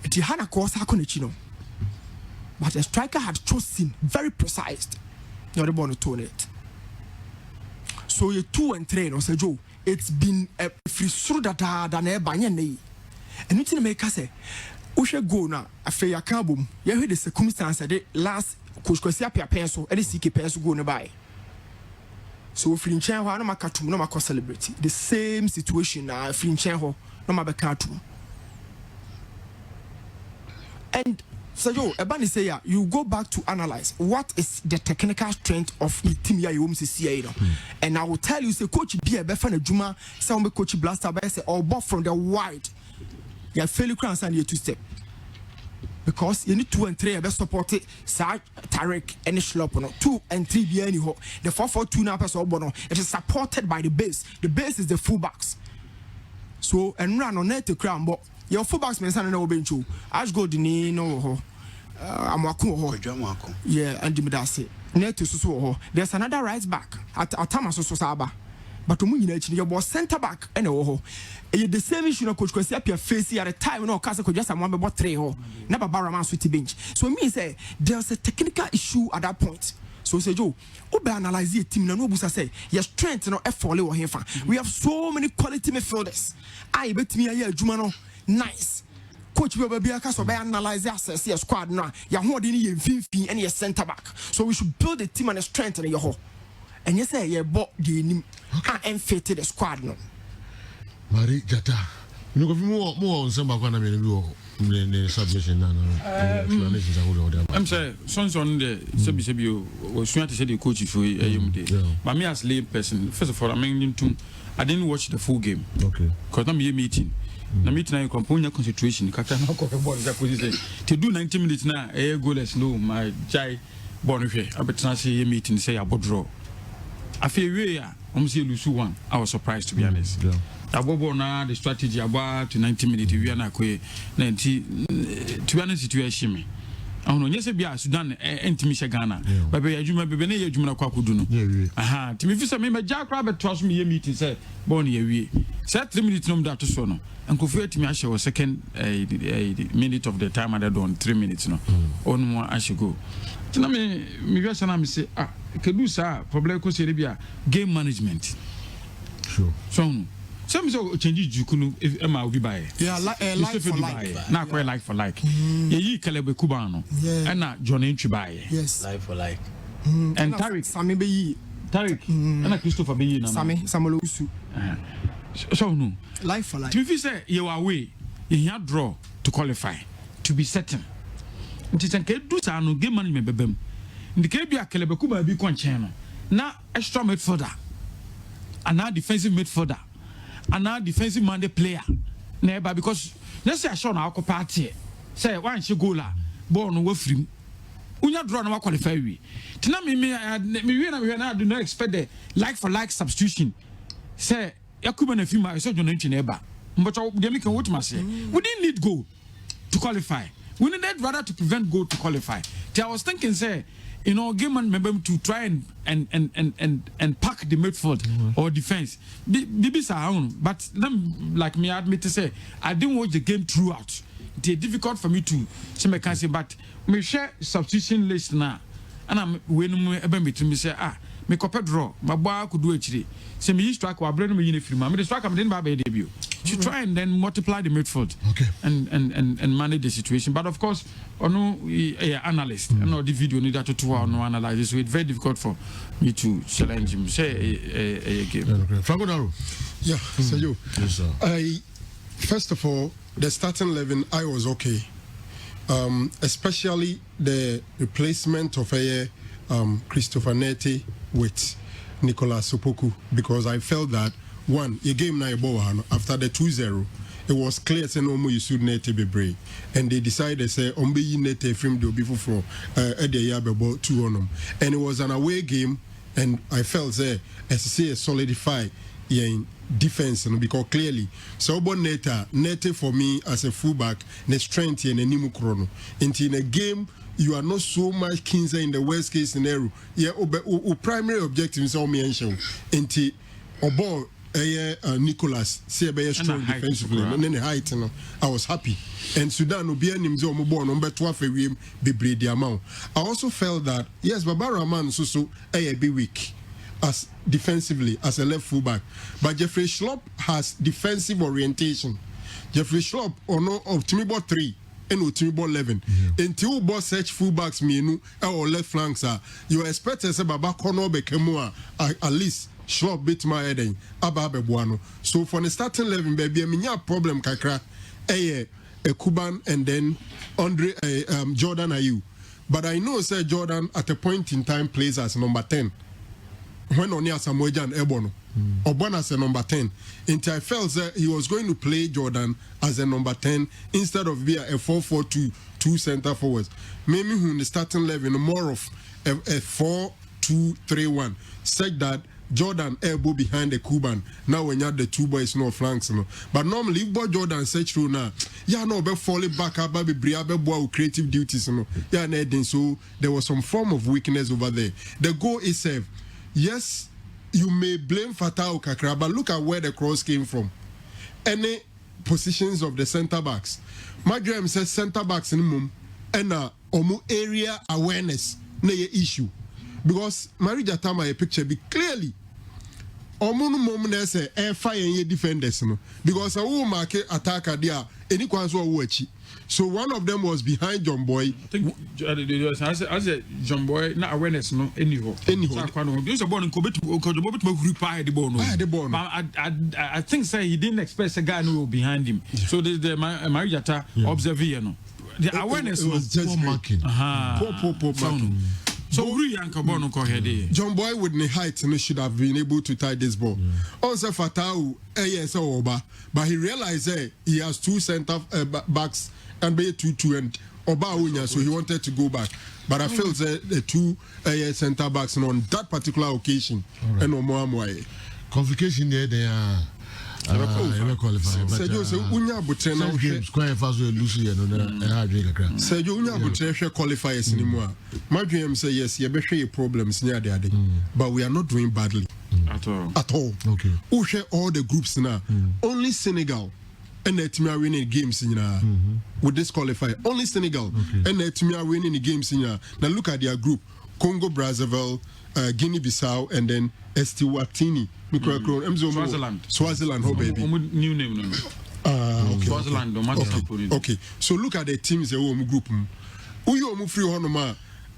Tihana Kosa Konechino. But the striker had chosen very precise. Not about to tone it. So you 2 and 3, no say Joe. It's been a free through that than a banyan. And it's in America say, Usha go now, a fair carbum. You heard the circumstance that last Kuskosia pencil, and the CK pencil go by. So if you change no makatu no mako celebrity. The same situation now if you change no mabekatu. And so Ebani say you go back to analyze what is the technical strength of the team ya you see. And I will tell you say coach be a befana juma say coach blaster by say or ball from the wide. You fairly cross and you 2-step. Because you need 2 and 3 best support it Tarek and Schlop no 2 and 3 be anyhow. The 4-4-2 now pass bono. It is supported by the base. The base is the fullbacks. So and run on net to crown but your fullbacks men san no bench. Ash go the ni no ho. Amwaku ho. Yeah, and Dimidase. Net to so ho. There's another right back at Atama so Saba. But to me, your boss center back and oh, the same issue coach could see up your face at a time no cast could just one about 3 ho. Never barraman sweetie bench. So me say there's a technical issue at that point. So say Joe, Obe analyze the team no busa say your strength no effort or here. We have so many quality midfielders. I bet me a year Jumano nice. Coach will be a cast of analyze assess your squad now. You're holding your 15 and your center back. So we should build a team and a strength in your whole. And you say you bought the and fitted the squad no. Mari Jata. You go more on some bakwana me the submission now. I'm saying sons on the sebi was trying to say the coach for but me as lay person first of all I didn't watch the full game. Okay. Because I'm here meeting. Na meeting I component concentration kaka na ko ball that position to do 90 minutes now goalless no my jai ball hwe abetena say meeting say abodro. I feel we see lose 1. I was surprised to be honest. Yeah. Abobo na the strategy about to 90 minutes we are na kwe 90 to be honest situation me. I don't know yes be Sudan entimisha Ghana. But be adwuma be na ye adwuma na kwa kodu no. Aha, timi fi say me ja kra be trust me ye meeting say born ye wie. Say 3 minutes no that so no. Enko fu etimi ahye o second minute of the time I done 3 minutes no. On mo ahye go. Tina me wiasa na me say kedu sa problem ko se bia game management. Sure. So some so change jukunu if am I be buy. Yeah, like for like. Na quite like for like. Ye Kalebe Kubano. And na John Entry buy. Yes. Like for like. And Tariq Sami be Tariq and Christopher be na. Sami Samolusu. So no. Like for like. If you say you are away, you have draw to qualify to be certain. Nti tanke do sa no game management bebem. Ndike bia Kalebe Kuba bi kwanchen no. Na extra midfielder. And now defensive midfielder. And now defensive minded player. Never because let's say I show now party. Say one she goal ball no free. Unya draw no qualify we. Tina me na do not expect the like for like substitution. Say Yakuba na fima so John Entry neba. But they make what must say. We didn't need goal to qualify. We needed rather to prevent goal to qualify. I was thinking say game and remember to try and pack the midfield or defense. But them like me admit to say I didn't watch the game throughout. It's difficult for me to say me can say, but me share substitution list now. And I'm when me say me copy draw. My boy could do it today. Say me strike or bring me in a free man. Me strike I'm didn't buy debut. To try and then multiply the midfield. Okay. And manage the situation. But of course, analyst. I know the video need that to analyze it. So it's very difficult for me to challenge him. Say a game. Okay. Franco Daru. Yeah, so you. Yes, sir. First of all, the starting 11 I was okay. Especially the replacement of Christopher Neti with Nicolas Sopoku, because I felt that one, a game na after the 2-0, it was clear say no more you should Neti be brave, and they decided say Ombe Neti film do before for about 2 on them, and it was an away game, and I felt say as say solidify in defense because clearly so Neti for me as a fullback the strength and a chrono in a game you are not so much keen in the worst case scenario primary objective is all me and show into or ball Nicholas say be strong defensively and then the height no I was happy and Sudan obi anim ze omo ball no beto afewiem bebre di amount. I also felt that yes Baba Rahman so be weak as defensively as a left fullback, but Jeffrey Schlupp has defensive orientation. Jeffrey Schlupp no optimi ball 3 and optimi ball 11 until ball search fullbacks mienu or left flanks you expect say Baba corner be kemu at least Schlupp bit my head in Ababe Buano. So for the starting 11 baby I mean problem kakra a Kuban and then Andre Jordan Ayew, but I know say Jordan at a point in time plays as number 10 when Onia Samoejan Ebono Obon as a number 10 until I felt that he was going to play Jordan as a number 10 instead of be a 4-4-2 two center forwards. Maybe in the starting 11 more of a 4-2-3-1 such that Jordan elbow behind the Cuban. Now when you have the two boys no flanks no. But normally if boy Jordan search through now, no be falling back up be boy creative duties no. So there was some form of weakness over there. The goal is safe. Yes, you may blame Fatau Kakra, but look at where the cross came from. Any positions of the centre backs. My dream says centre backs in mum and omu area awareness na issue. Because Marija Tama a picture be clearly Omunu mom na say air fire ye defenders no because a wo market attacker there any kwanso wachi. So one of them was behind John Boy. I think I said John Boy na awareness no anyhow. This a born Kobe to reply the ball. I think say he didn't expect a guy who behind him. Yeah. So the Marija observing the awareness was just marking. Poor marking. So John Boy with the height and should have been able to tie this ball. Also Fatau Oba, but he realized he has two center backs and be 2-2 and Oba Unya, so he wanted to go back. But I felt the two center backs on that particular occasion and no more. Qualification there they are. Qualified. So Unya Butrena games quite fast with Lucy and so Unya Butrena qualifiers anymore. My dream say yes, you better your problems near the other, but we are not doing badly at all. Okay. Who share all the groups now? Only Senegal and the team are winning games in with this qualifier. Only Senegal and the team are winning the games in now. Look at their group: Congo, Brazzaville, Guinea-Bissau, and then Eswatini. Swaziland, oh baby. New name, okay. Swaziland, okay. So look at the teams the home group. Who free honoma?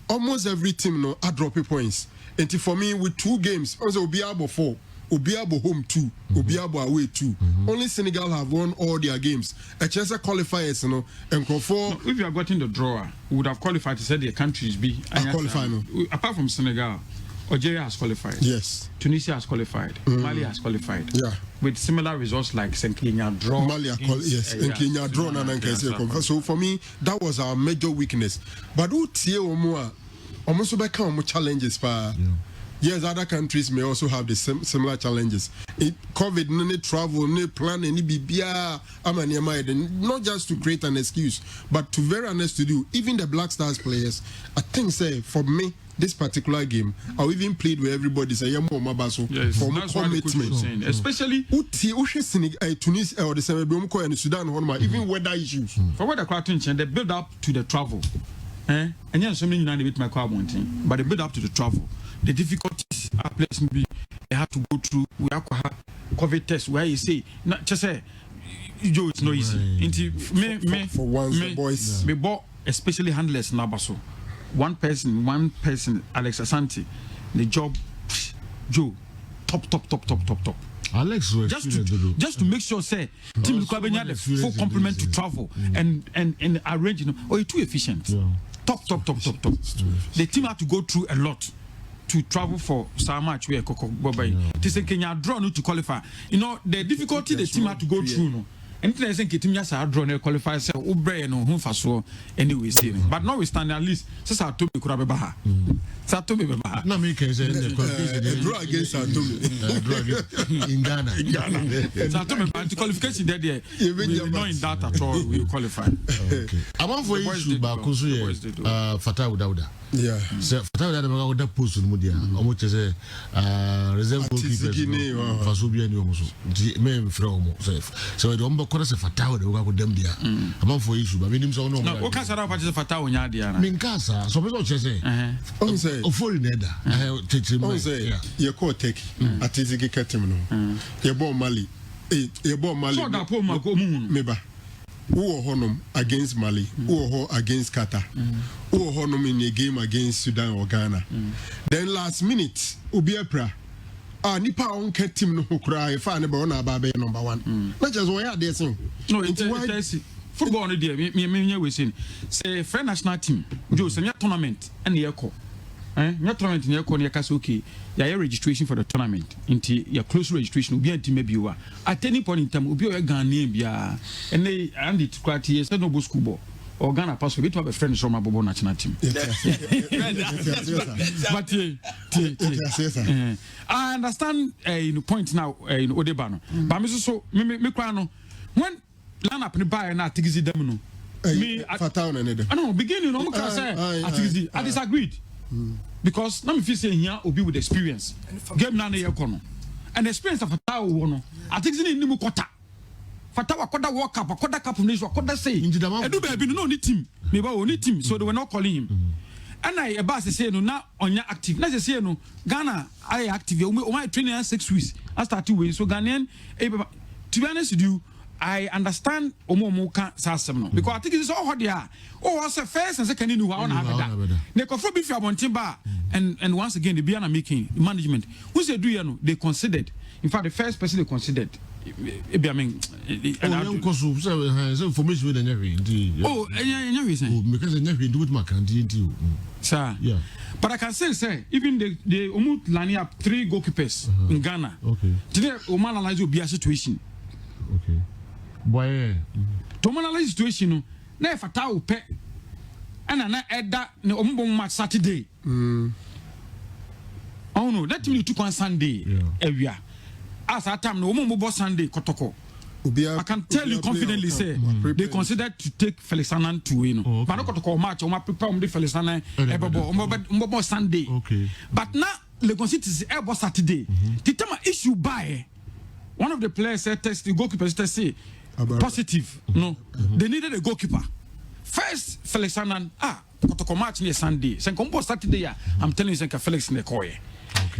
Almost every team no are dropping points. And for me, with 2 games, also Obiabo 4, Obiabo home 2, Obiabo away 2. Only Senegal have won all their games. A chance qualifiers, you know, and for if you have gotten the drawer, we would have qualified to say their countries be qualified. Apart from Senegal. Algeria has qualified. Yes. Tunisia has qualified. Mali has qualified. Yeah. With similar results like Kenya draw. Mali yes. And Kenya draw. So for me, that was our major weakness. But who tie omo almost become challenges for. Yes, other countries may also have the similar challenges. COVID, no travel, no plan, any BBA, not just to create an excuse, but to very honest to do. Even the Black Stars players, I think, say for me. This particular game, I even played with everybody. Say, for commitment, especially Tunisia or the Senegal and Sudan, even weather issues. For what the crowd they build up to the travel, and yes, so many with my car wanting, but they build up to the travel. The difficulties are placed be they have to go through. We have to have COVID test where you say, not just say, Joe, it's not easy. For once, the boys, me bought especially handlers Nabaso. One person, Alex Asante, the job, Joe, top. Alex was just to make sure, say, Team Lukabenya had a full complement to travel and arrange, or too efficient. Yeah. Top. The team had to go through a lot to travel for so much where Coco Bobai. It is a Kenya draw to qualify. The difficulty the team had to go through. anything I think it means I draw no qualify say Ubre no home for so anyway saying. But notwithstanding at least since I told me could have baha. So to me baha. No me can say draw against Atomi in Ghana. So to me but qualification there we not in that at all we qualify. Okay. I want for issue ba ko so Fatah Dauda. Yeah. So Fatah Dauda go post no dia. Omo chese reserve goalkeeper. Faso bia ni omo so. Me mfrɛ omo. So the ombo kora se Fatah Dauda go dem dia. I want for issue ba me nim so no. No, o ka sara pa chese Fatah onya dia na. Min ka sa so be so chese. On say o foreign header. On say you call take atizigi ketim no. You ball Mali. You ball Mali. So that po ma ko mu. Meba. Who honum against Mali, who against Qatar, who honum in a game against Sudan or Ghana. Then last minute, Ubiapra, Nipa on team no cry, fan about Babe number one. Not just why they sing. No, it's football on the day, me we sing. Say, French national team, Joe, send your tournament and the echo. Your tournament in your corner, okay. Your registration for the tournament into your close registration will be a team maybe you are at any point in time will be a Ghanaian and they and it criteria said no school ball or Ghana pass to have a friend from my Bobo national team. But I understand in point now in Odebano. But Mr. So me crano when land up in the buy and I think is them me I know beginning no say I disagreed. Because now me feel say here will be with experience. Game na na yekono. And experience of Fatah wono. I think say ni mu kwata. Fatah wakoda World Cup, wakoda Cup of Nations, wakoda say. Edu baby no need team. Me ba only team, so they were not calling him. And I about to say no na onya active. Na say no Ghana I active. O my training 6 weeks. I start to win. So Ghanaian to be honest with you, I understand omo ka sasem no because I think it's all hard there. Oh, was first and second in one have that. They confirm if you are on timber and once again the Biana making management. Who said do you know they considered. In fact, the first person they considered. I mean, information with every. Oh, yeah, because I never do it. My country, sir. Yeah, but I can say, even they almost lining up 3 goalkeepers in Ghana. Okay. Today, Oman analyze will be a situation. Okay. Boy, to analyze situation no na Fatah wo pe ana na eda ne ombom match Saturday oh no that mean took on Sunday area as that time no ombom Sunday kotoko I can tell you confidently say they considered to take Felix Annan to you know but no kotoko match o ma prepare the Felix Annan ombom Sunday okay but now Lagos City is ebo Saturday the time issue by one of the players said test the goalkeeper say positive. No, they needed a goalkeeper. First, Felix Annan, kotoko match near Sunday. Senkombo Saturday, I'm telling you, Senka Felix Nekoye.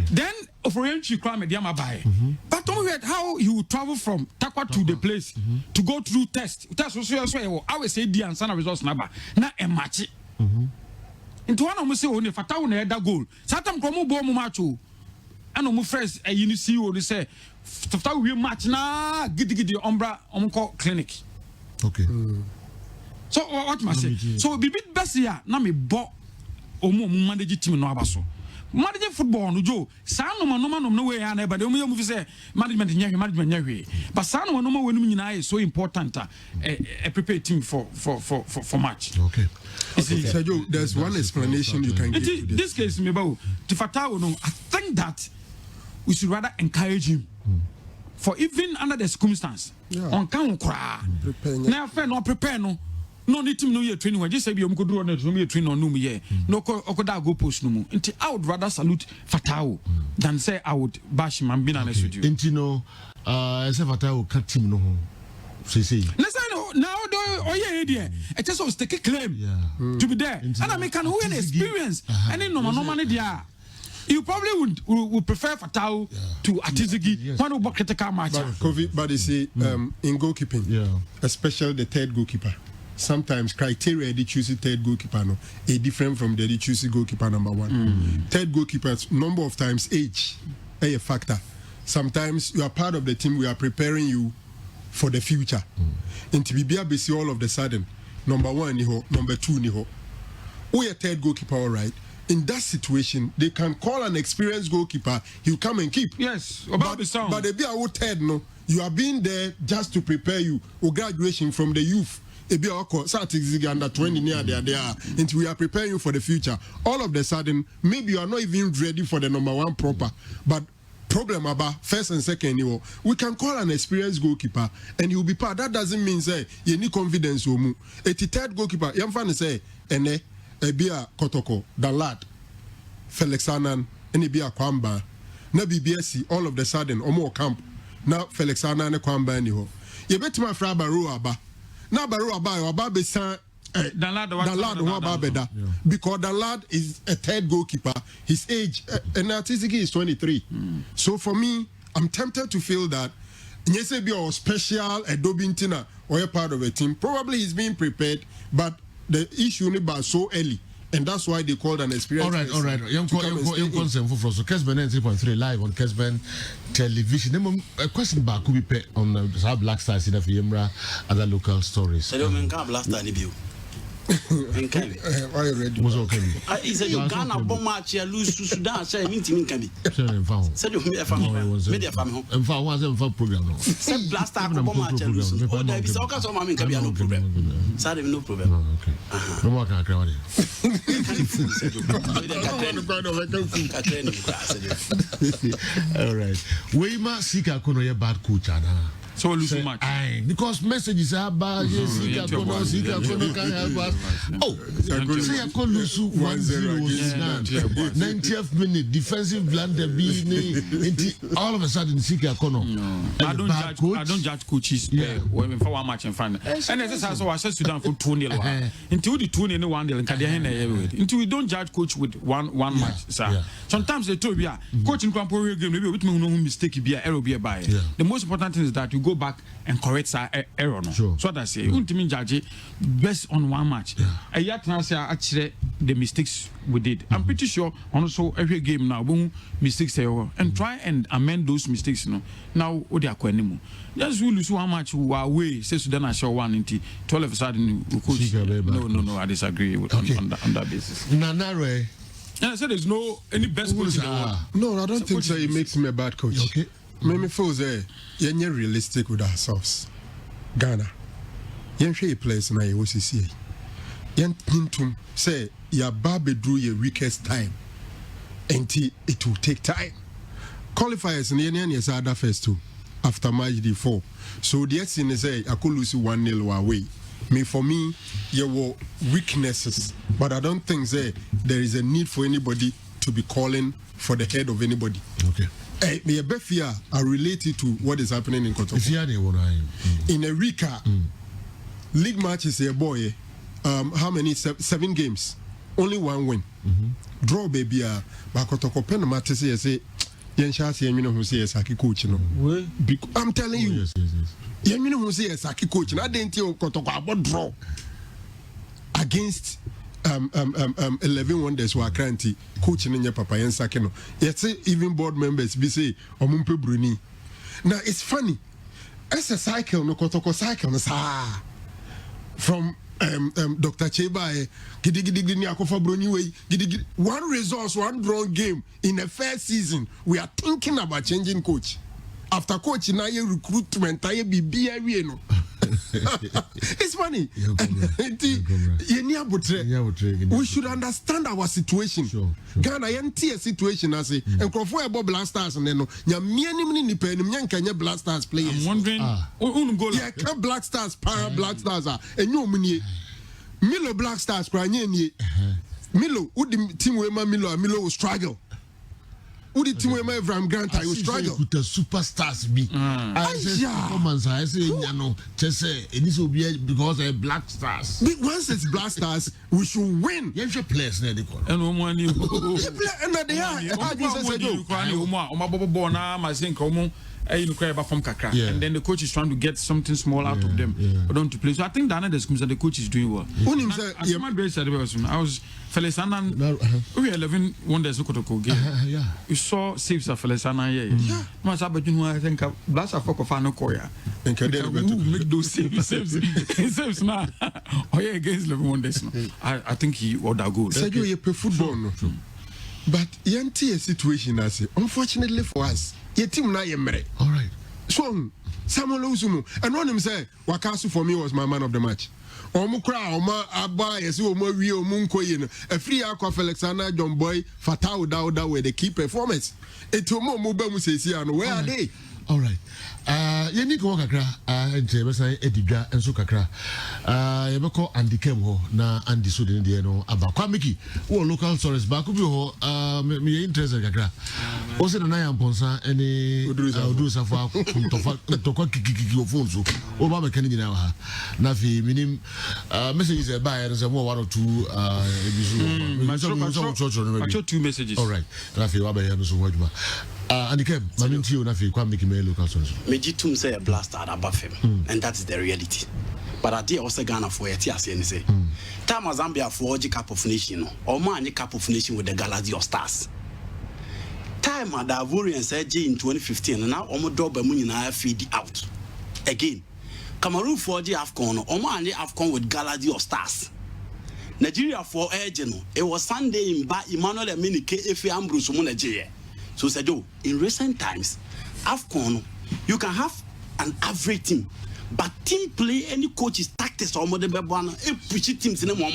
Then, Oforienchi crime Mediama Baye. But don't forget how you travel from Takwa to the place to go through test. Test was so I will say the answer results number. Na a match. Into one of them say only Fatah na that goal. Satam komo bo mo matcho. Ano mo first a unisi o say Fatah we match na gidi ombra omko clinic. Okay. So what must say? So be bit best here na me bo omo manage team no abaso. Managing football no Joe. Sa no no way na but omo you say management nyahwe. But sa no we no nyina is so important a prepare team for match. Okay. So Joe, there's one explanation you can give to this case me ba to Fatah no I think that we should rather encourage him for even under the circumstance on can cry now no prepare no need him no year training when just say you could do on no training on no me no go post no until I would rather salute Fatah than say I would bash him and be honest with you until no say Fatah will cut him no say now it just take a claim to be there and I make an win experience and then no there. You probably would prefer Fatah to Atizigi when we critical match. But you see, in goalkeeping, especially the third goalkeeper, sometimes criteria they choose the third goalkeeper no, is different from the they choose the goalkeeper number 1. Third goalkeepers, number of times age, a factor. Sometimes you are part of the team. We are preparing you for the future. In Tibibia, basically all of the sudden, number 1 niho, number 2 niho. We are third goalkeeper, all right. in that situation, they can call an experienced goalkeeper. He'll come and keep. Yes, but they be our third no. You are being there just to prepare you for graduation from the youth. Ebi under 20 near there, and we are preparing you for the future. All of the sudden, maybe you are not even ready for the number one proper, but problem about first and second, we can call an experienced goalkeeper and he'll be part. That doesn't mean say you need confidence. A third goalkeeper, you can say ene ebia Kotoko, the lad, Felix Anan, and ebia Kwamba, na BBSC. All of the sudden, omo camp now Felix Anan and Kwamba anyhow. You bet my friend Baru Aba. Now Baru Aba be san. The lad because the lad is a third goalkeeper. His age and artistically is 23. So for me, I'm tempted to feel that Nyesebi or special Adobintina or a part of a team. Probably he's being prepared, but the issue only by so early. And that's why they called an experience. All right. Young concern for so Kessben 3.3 live on Kessben television. A question back could be put on the Black Stars in the Fiembra, other local stories. Why ready? Was okay. He said you Ghana bomb match you lose to Sudan. Say meeting can be. Said you media family. And for one program. Said Blaster bomb match you lose. Oh, there is all kinds of money can be no problem. Said no problem. Okay. No more can cry. All right. We must seek a corner bad coach. So lose so much. Because messages are bad. Sika Kono can help us. Oh, say I call lose 1-0. 90th minute defensive blunder all of a sudden Sika Kono. I don't judge coaches when for one match in front. And this is also I said Sudan for 2-0. Until the 2-0 1-0 until we don't judge coach with one match, sir. Sometimes they told me coach in Kwampo game maybe with me no mistake be error be by. The most important thing is that you go back and correct our error. No? Sure. So that's it. You won't mean judge based on one match. I yet actually the mistakes we did. I'm pretty sure also every game now mistakes and try and amend those mistakes. Now what they are anymore. Just we lose one match we are away. Say Sudan I show 1 into 12 of a sudden we coach. No, I disagree with on that basis. Nanare. And I said there's no any best coach in the world. No, I don't think so. It makes him a bad coach. Okay. Me feel say you're realistic with ourselves. Ghana, you're a place now. You see, you're say your baby drew your weakest time, and it will take time. Qualifiers in the years are first too after match D4. So the thing is say I could lose 1-0 away. For me, there were weaknesses, but I don't think say there is a need for anybody to be calling for the head of anybody. Okay. Me Befia are related to what is happening in Kotoko. In Erika, league matches a boy. How many? 7 games, only 1 win. Draw baby. Kotoko pen matches say. Who says Saki coach? I'm telling you. Yes. Who says Saki coach? I didn't tell Kotoko about draw against 11 wonders were cranty coaching in your papa and Sakino. Yet even board members be say Omumpe Bruni. Now it's funny. As a cycle, no Kotoko cycle, from Dr. Cheba, one resource, one draw game in a fair season. We are thinking about changing coach. After coach in a recruitment, I be no. It's funny. We should understand our situation. Sure. Ghana a situation as a and Crawford about Black Stars and then no Black Stars players. I'm wondering can Black Stars para Black Stars are and you Milo Black Stars crying Milo would the team where Milo will struggle. Who the team where from Grant I will struggle with the superstars be. I say you know just say it needs to be because they're Black Stars. Once it's Black Stars, we should win. You have players there. And no money. And they are. you know, from Kakra, Yeah. and then the coach is trying to get something small out of them, but don't to play. So I think that the coach is doing well. When him say, As my base said, I was Felixana. We 11 wonders Kotoko game. Yeah. You saw saves of Felixana. Yeah. Much about you know, I think Blast of Fokofano Koya. Who make those saves now? Oh yeah, against 11 wonders. I think he would have good. Sergio, you play football, no? But yanti a situation as unfortunately for us, your team na yemre. All right. So Samuel Uzumu, and one him say, Wakasu for me was my man of the match. Omukra, Oma Abba, yes, Omo Rio Munkoyin, a free aqua Felixana, John Boy, Fatau Dauda with the key performance. Etomo Mubemu says, where are they? All right. Yeni ko kakra nche besa ediga enso kakra. Yebeko Andy Kem ho na Andy so de no aba. Kwa miki wo local source ba ko bi ho me interest kakra. O se na ya mponsa ene Oduru Safo to kiki ofon so. O ba me kan nyina ha. Na fi minim messages e ba ya se mo one or two ebisu. Two messages. All right. Na fi wa ba ya no so waduma. And again, Maminti, you have to make me local songs. Mejitum say a blast at above him, and that is the reality. But I did also Ghana for a TS and say, Time Zambia for the Cup of Nation, or man, Cup of Nation with the Galaxy of Stars. Time at the Ivorian said in 2015, and now Omodo Bamunina feed out. Again, Cameroon for the AFCON, or man, the AFCON with Galaxy of Stars. Nigeria for Ejeno, it was Sunday in Ba Emmanuel Emenike Efe Ambrose Nigeria. So Sergio, in recent times, AFCON, you can have an average team, but team play, any coach's tactics or more than teams in a more.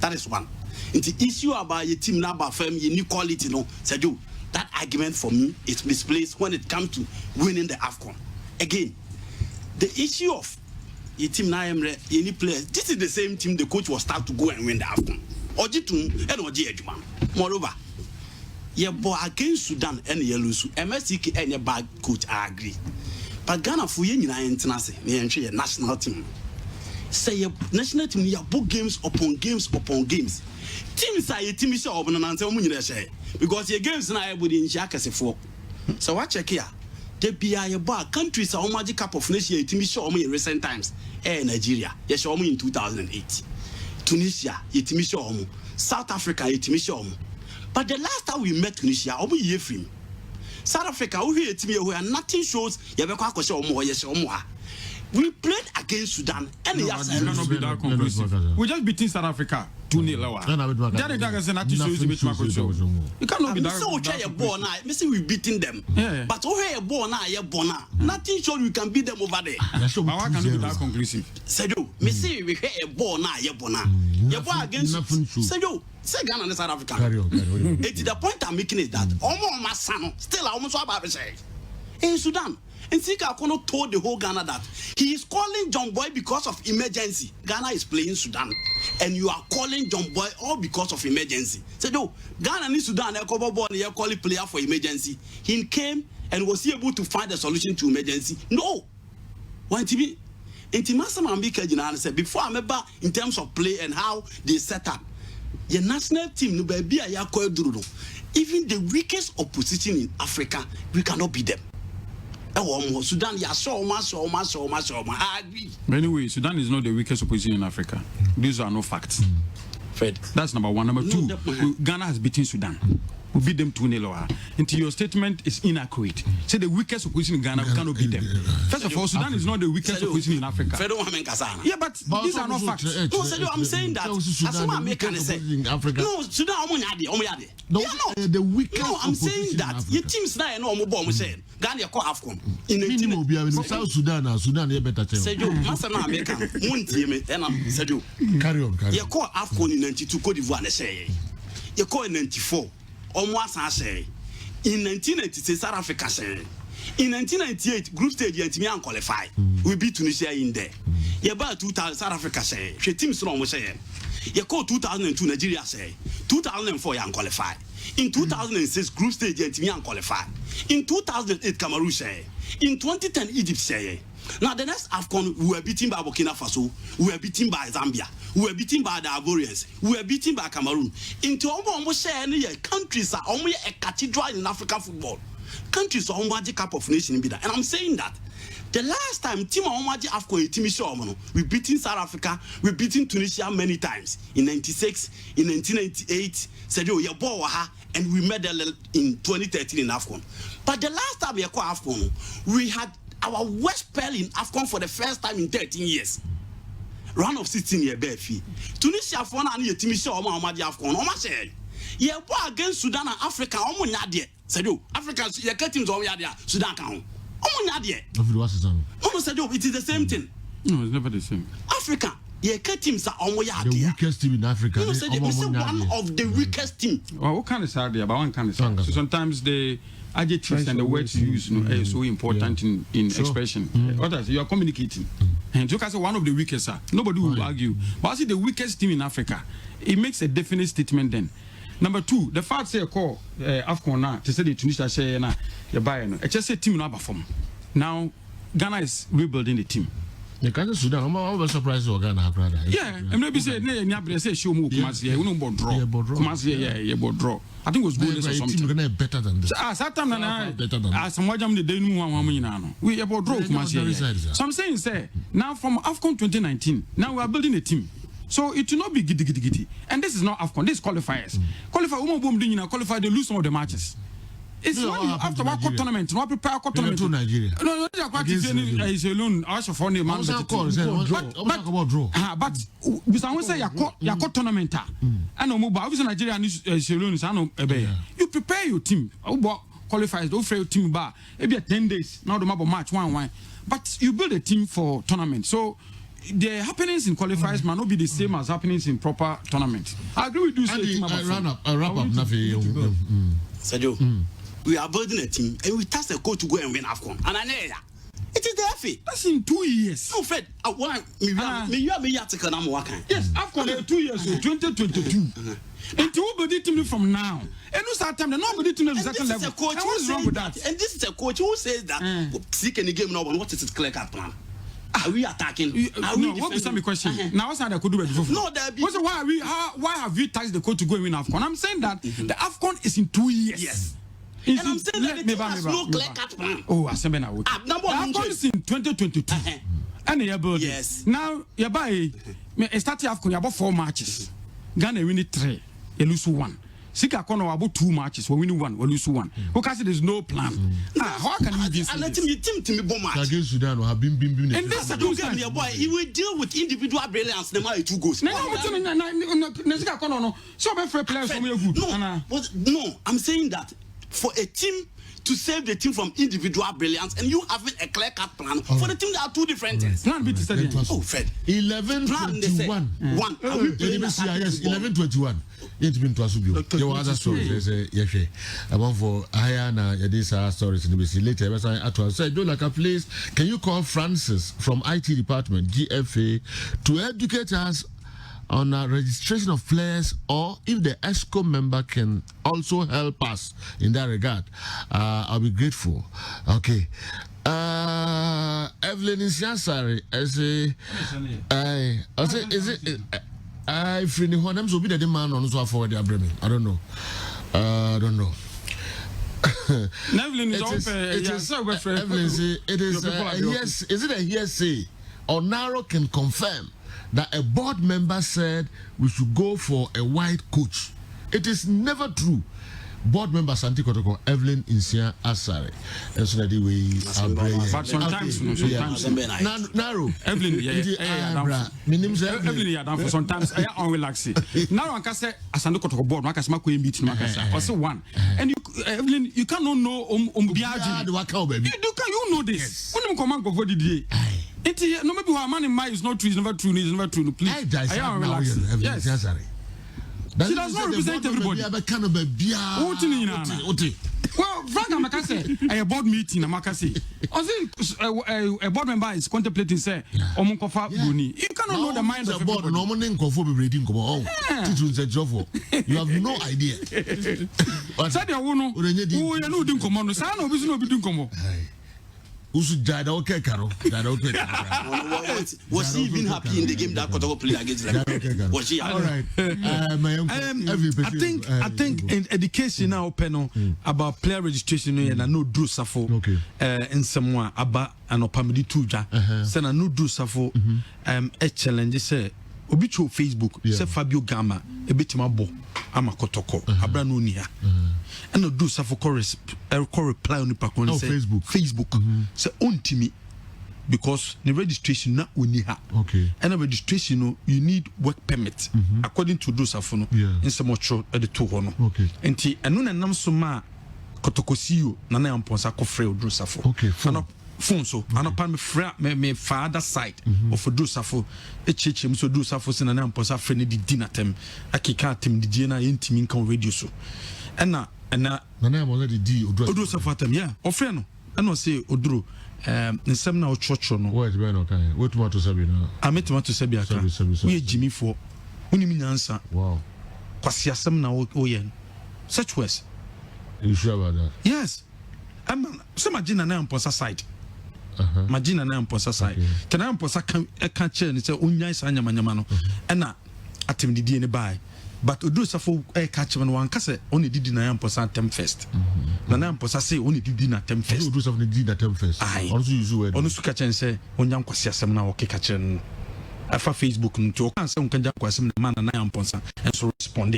That is one. And the issue about your team now, about firm, your new quality, no, Sergio, that argument for me is misplaced when it comes to winning the AFCON. Again, the issue of your team now, any players, this is the same team the coach will start to go and win the AFCON. Ojitum and Oji. Moreover, ye boy against Sudan and ye lose. MSC and your bad coach, I agree. But Ghana for you, international national team. Say your national team, you book games upon games upon games. Teams are a team is open and answer because your games now within Jackas for. So what check here? They be a bar countries are magic cup of nation team show me in recent times. Nigeria, yes, show me in 2008. Tunisia, ye team show me. South Africa, ye team show me. But the last time we met Tunisia, we hear from South Africa, we hear to me where nothing shows. We played against Sudan, and we just beating South Africa 2-0 lower. You cannot be that. So okay, born now. Maybe we beating them, but okay, born now, born now. Nothing sure we can beat them over there. But why cannot be that conclusive? Sejo, me see we hear born now, born now. You born against Sejo. Say Ghana and South Africa. It's the point I'm making is that almost my son still almost about to say in Sudan. And Sika Kono told the whole Ghana that he is calling John Boy because of emergency. Ghana is playing Sudan, and you are calling John Boy all because of emergency. So no, Ghana and Sudan they call player for emergency. He came and was he able to find a solution to emergency? No. Want to be? Said before I remember in terms of play and how they set up. Your national team, even the weakest opposition in Africa, we cannot beat them. Sudan, I agree. Anyway, Sudan is not the weakest opposition in Africa. These are no facts. Fred. That's number one. Number two, Ghana has beaten Sudan. We beat them 2-0. Until your statement is inaccurate. Say the weakest opposition in Ghana, we cannot beat them. First of all, Sudan is not the weakest opposition in Africa. Yeah, but these are not facts. No, I'm saying that. No, Sudan, the weakest. No, I'm saying that. Your team's not no more bomb saying. Ghana call AFCON. In South Sudan, Sudan, you better tell. Sejo, Master America, one team, and I'm Sejo. Carry on. You call AFCON in 92 Cote d'Ivoire, say. You call in 94. Almost I say. In 1996, South Africa say. In 1998, group stage and team qualify. We beat Tunisia in there. You about 2000 South Africa say. She team strong say. You call 2002 Nigeria say. 2004 you qualify. In 2006 group stage and team qualify. In 2008 Cameroon say. In 2010 Egypt say. Now the next AFCON we were beaten by Burkina Faso, we were beaten by Zambia, we were beaten by the Ivorians, we were beaten by Cameroon. Into almost any countries are only a cathedral in African football. countries on Waji Cup of Nations be that. And I'm saying that the last time team on Waji Afcon team show, we beating South Africa, we beating Tunisia many times in 96, in 1998, said you ha, and we medal in 2013 in Afcon. But the last time we call Afcon, we had our worst spell in Afcon for the first time in 13 years. Round of 16 year Befi. Tunisia for na any team show Waji Afcon. Omo ye war against Sudan and Africa, omo nyade. Said you, Africa, ye teams on yade, Sudan can. Omo nyade. Omo said you, it is the same thing. No, it's never the same. Africa, ye teams are omo yade. The weakest team in Africa. You said one of the weakest team. Well, what kind of sad but one kind of sad. So sometimes the adjectives and the words you use is so important in expression. Others, you are communicating. And you can say one of the weakest, nobody will argue. But I see the weakest team in Africa, it makes a definite statement then. Number two, the fact say call Afcon now to say the Tunisia say na you buy no. It just say team no perform. Now Ghana is rebuilding the team. The country Sudan, I'm surprised you Ghana have rather. Yeah, I'm not be say na say show mu Kumasi here, we no draw. Kumasi here, draw. I think it was good or something. Team better than this. Sometimes na some wajam the day no one nyina no. We about draw Kumasi here. So I'm saying say now from Afcon 2019, now we are building a team. So it will not be giddy. And this is not AFCON, this is qualifiers. Qualify, they lose some of the matches. It's when you, after one tournament, no prepare a tournament to Nigeria. No, is alone. I should phone man. But we say your tournament. I know mobile. Obviously, Nigeria is alone. I know. You prepare your team. Qualifiers, don't fail team bar. Maybe 10 days. Now the map match 1-1. But you build a team for tournament. So the happenings in qualifiers might not be the same as happenings in proper tournament. I agree with you. I wrap up. Sergio, we are building a team and we task the coach to go and win AFCON. And I know it is the FA. That's in 2 years. No, Fred, I want me. You have me article. I'm working. Yes, AFCON 2 years, 2022. And nobody to me from now. And no start time, nobody to me the second level. And what's wrong with that? And this is a coach who says that seek any game now. What is his clear cut plan? Are we attacking? What was my question? Now, what's that I could do it? No, there be. Why have we taxed the court to go and win AFCON? I'm saying that the AFCON is in 2 years. Yes. And I'm saying that it has no clear cut plan. Oh, I said the AFCON is in 2022. And you build. Yes. Now, you buy. Start AFCON, you about 4 matches. Ghana win 3, you lose 1. Sika kono about 2 matches, we win 1, we lose 1. Because there's no plan. How can you be? And let him to me bomb match. Against Sudan, have been. And this is your boy. He will deal with individual brilliance. No matter 2 goals. No, Sika kono no. So be fair players from you good. No, I'm saying that for a team to save the team from individual brilliance, and you having a clear-cut plan for the team that are 2 different things. Plan B to study. Oh, Fred. 11-21. Yes, 11-21. It's been to Asubio. There were other stories. Yes, I want for Ayana Yadisa stories in the BC later. I said, do like a place. Can you call Francis from IT department, GFA, to educate us on registration of players, or if the ESCO member can also help us in that regard? I'll be grateful. Okay. Evelyn Insiasari, I say, is it? I feel the one so be the man on so forward the Bremen. I don't know. Evelyn is it is yes. Is it a hearsay or Naro can confirm that a board member said we should go for a white coach? It is never true. Board member Santi Kotoko, Evelyn Insia Asare. And so that we but sometimes narrow. Evelyn, Evelyn, sometimes I am unrelaxing. Now I can say Asante Kotoko board, I can say meeting, I say one. And you, Evelyn, you cannot know Biaji. You know this. When you command for the day. No, maybe our man in mind is not true, it's never true, please. I am relaxing. Yes. She does not represent everybody. Well, Frank Amakase, a board meeting, Amakase. A board member is contemplating, say, Omunkofa Buni. You cannot know the mind of the board. No one in Kofu reading Komo. You have no idea. Sadia Uno, who are not doing Komono, Sano, we should not be doing Komo. Usu Jada okay Karo. Was he even happy in the game that Kotoko played against them? Was he? All right. My uncle. I think in education now panel about player registration and no do safo. Okay. In someone about an opamidi tuja. Send a no do safo. A challenge say. Obicho Facebook say Fabio Gama a bit mabo ama Kotoko abranu niha. And no do safo reply on the pakon say Facebook say ontimi. Because the registration na uniha. Okay. And the registration you need work permit according to those afono in some much at the two hono. Okay. And anu na nam so ma kotokosio na na amponsa ko frɛ odro safo. Okay. Phone so anopa me frɛ me father side of odro safo echechem so odro safo se na na amponsa frɛ ne di dinatem akika atem di die na yentimi nkan radio so. Na na amponsa di odro safo atem yeah ofrɛ no and say odro nsɛm na ɔtwɔtwɔ no what be no kan what tomato sabi na tomato sabi aka we jimi for unim nyansa wow kwasi asɛm na oyɛ such words you sure about that yes so imagine na amposa side imagine na amposa side tena amposa kan kyerɛ ne sɛ onyan sa nyamanyama no ɛna atem didie ne bai but odu safo catch man one kase only did na amposa term first na amposa say only did na term first odu safo did na term first also use word onu su catch say onyan kwase asem na okay catch no afa Facebook nto kan say onkan kwase na man na amposa and so respond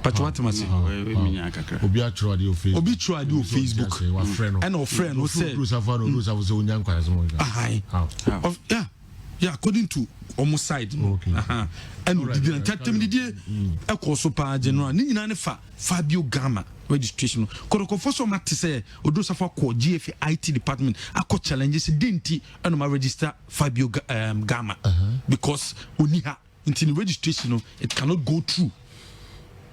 but what must minya kakra obi atro ade o Facebook wa friend and our friend who say odu safo say onyan kwase mo yeah according to almost side okay and did na tatem didie e ko so pa general ni nyina ne Fabio Gama registration koroko so mate say odu safo ko GFA IT department akọ challenges denti and ma register Fabio Gama because oniha in registration it cannot go through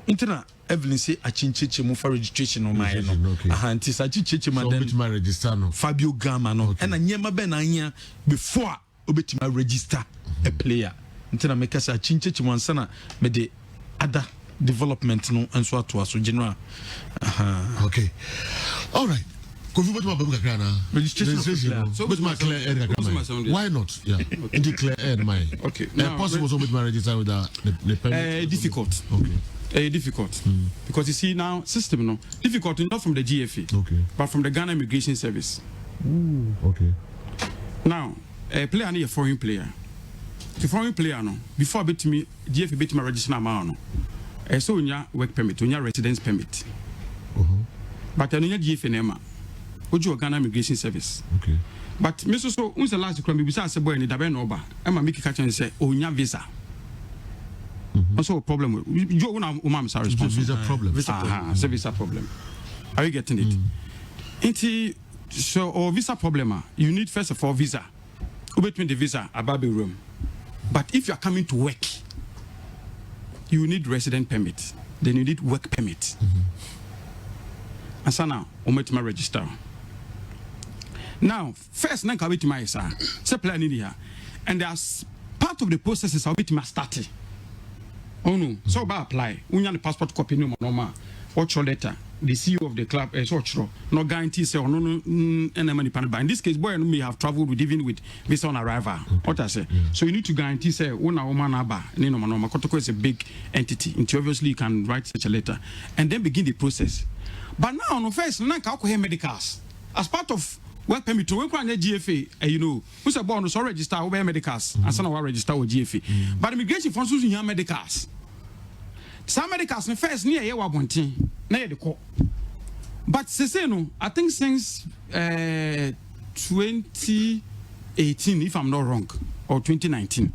interna Evelyn say a chincheche mo for registration on my no anti sa chincheche ma then register no Fabio Gama no and anyema be na anya before obetima register a player interna make us a chincheche mo ansana me de other development no and so to so general okay all right Kofi but my kakra na registration so but my clear air why not yeah into clear air my okay possible so with my register with the permit difficult difficult because you see now system no difficult not from the GFA but from the Ghana Immigration Service. Okay now a player need a foreign player the foreign player no before bet me GFA bet me register na no so unya work permit unya residence permit but unya GFA nema oju Ghana Immigration Service okay but me so unse last crime bi say boy ni dabe no ba e ma make catch say unya visa also a problem you want to response visa problem visa problem are you getting it so or visa problem you need first of all visa between the visa about the room but if you are coming to work you need resident permit then you need work permit and so now my register now first na ka my sir say plan in here and there's part of the processes how it must start. Oh no, so about apply. Unya the passport copy no normal. Watch your letter. The CEO of the club no guarantee say no money pan. In this case, boy may have traveled with even with visa on arrival. What I say. So you need to guarantee say una woman aba no normal. Kotoko is a big entity. And obviously you can write such a letter and then begin the process. But now no first na ka ko medicals as part of work permit to work on GFA, you know, who's a born so register over medicals and some of register with GFA. But immigration funds using your medicals. Some medicals in first near year one thing, near the court. But no, I think since 2018, if I'm not wrong, or 2019,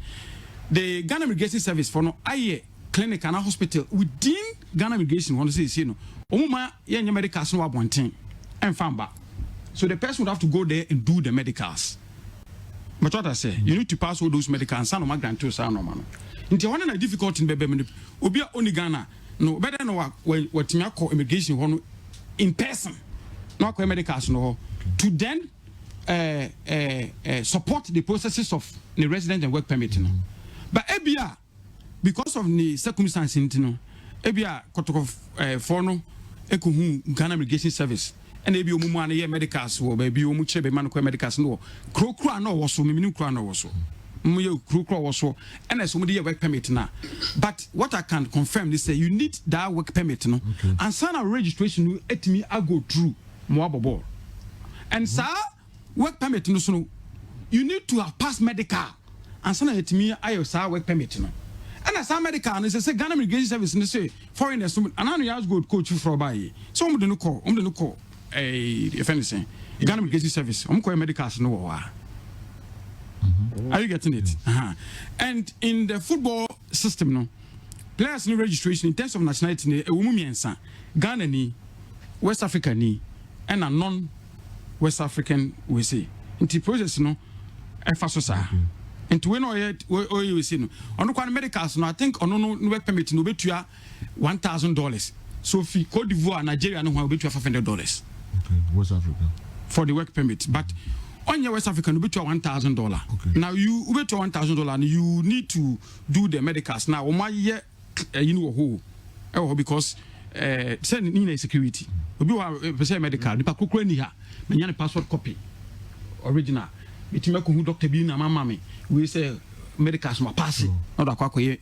the Ghana Immigration Service for no IE clinic and a hospital within Ghana Immigration want to say, you know, Oma yeah medicals no one thing and found back. So the person would have to go there and do the medicals. But what I say, you need to pass all those medicals. And no grant to say no man. Into one a difficult in baby. Obia only Ghana. No better know what me call immigration one in person. No call medicals no to then support the processes of the resident and work permit. No. But ebia because of the circumstances, no ebia kotoko for no ekuhu Ghana Immigration Service. and they be umumane ye medicals wo baby umu chebe man ko medicals no krokro no wo so mimi kro no wo so muye krokro wo so and so mudi work permit na but what I can confirm is say you need that work permit no and sign a registration etimi go through mo abobo and sir work permit no so you need to have passed medical and sign etimi ayo sir work permit no and as medical and say Ghana Immigration Service and say foreigners and I know you ask good coach for buy so I'm the call if anything Ghana Immigration Service call medicals no are you getting it? And in the football system no players no registration in terms of nationality a woman miensa Ghana ni West Africa ni and a non West African we say into process no so sa into when we say no on the medicals no I think on no work permit no betua $1,000 so fi Cote d'Ivoire Nigeria no betua $500 okay West Africa for the work permit but on your West African, you better $1,000. Okay. Now you better $1,000, and you need to do the medicals. Now, my year, you know who, because send in security. We have a medical. The pakukwe ni ha. Many passport copy, original. It who Doctor Bin and Mammy. We say medicals ma pass it. Not a quack the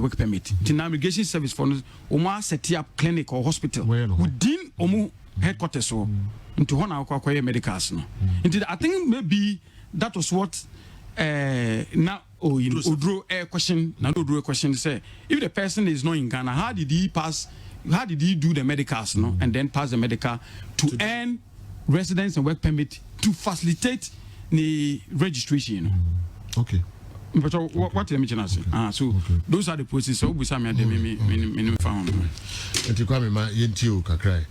work permit. The navigation service for Oma set up clinic or hospital within Omu headquarters so. Into one hour medicals no. Indeed, I think maybe that was what now drew a question. Now drew a question say if the person is not in Ghana, how did he do the medicals no and then pass the medical to earn residence and work permit to facilitate the registration? You know? Okay. But what the mention say? So those are the processes. So we say me found. And to come my yentio kakrai.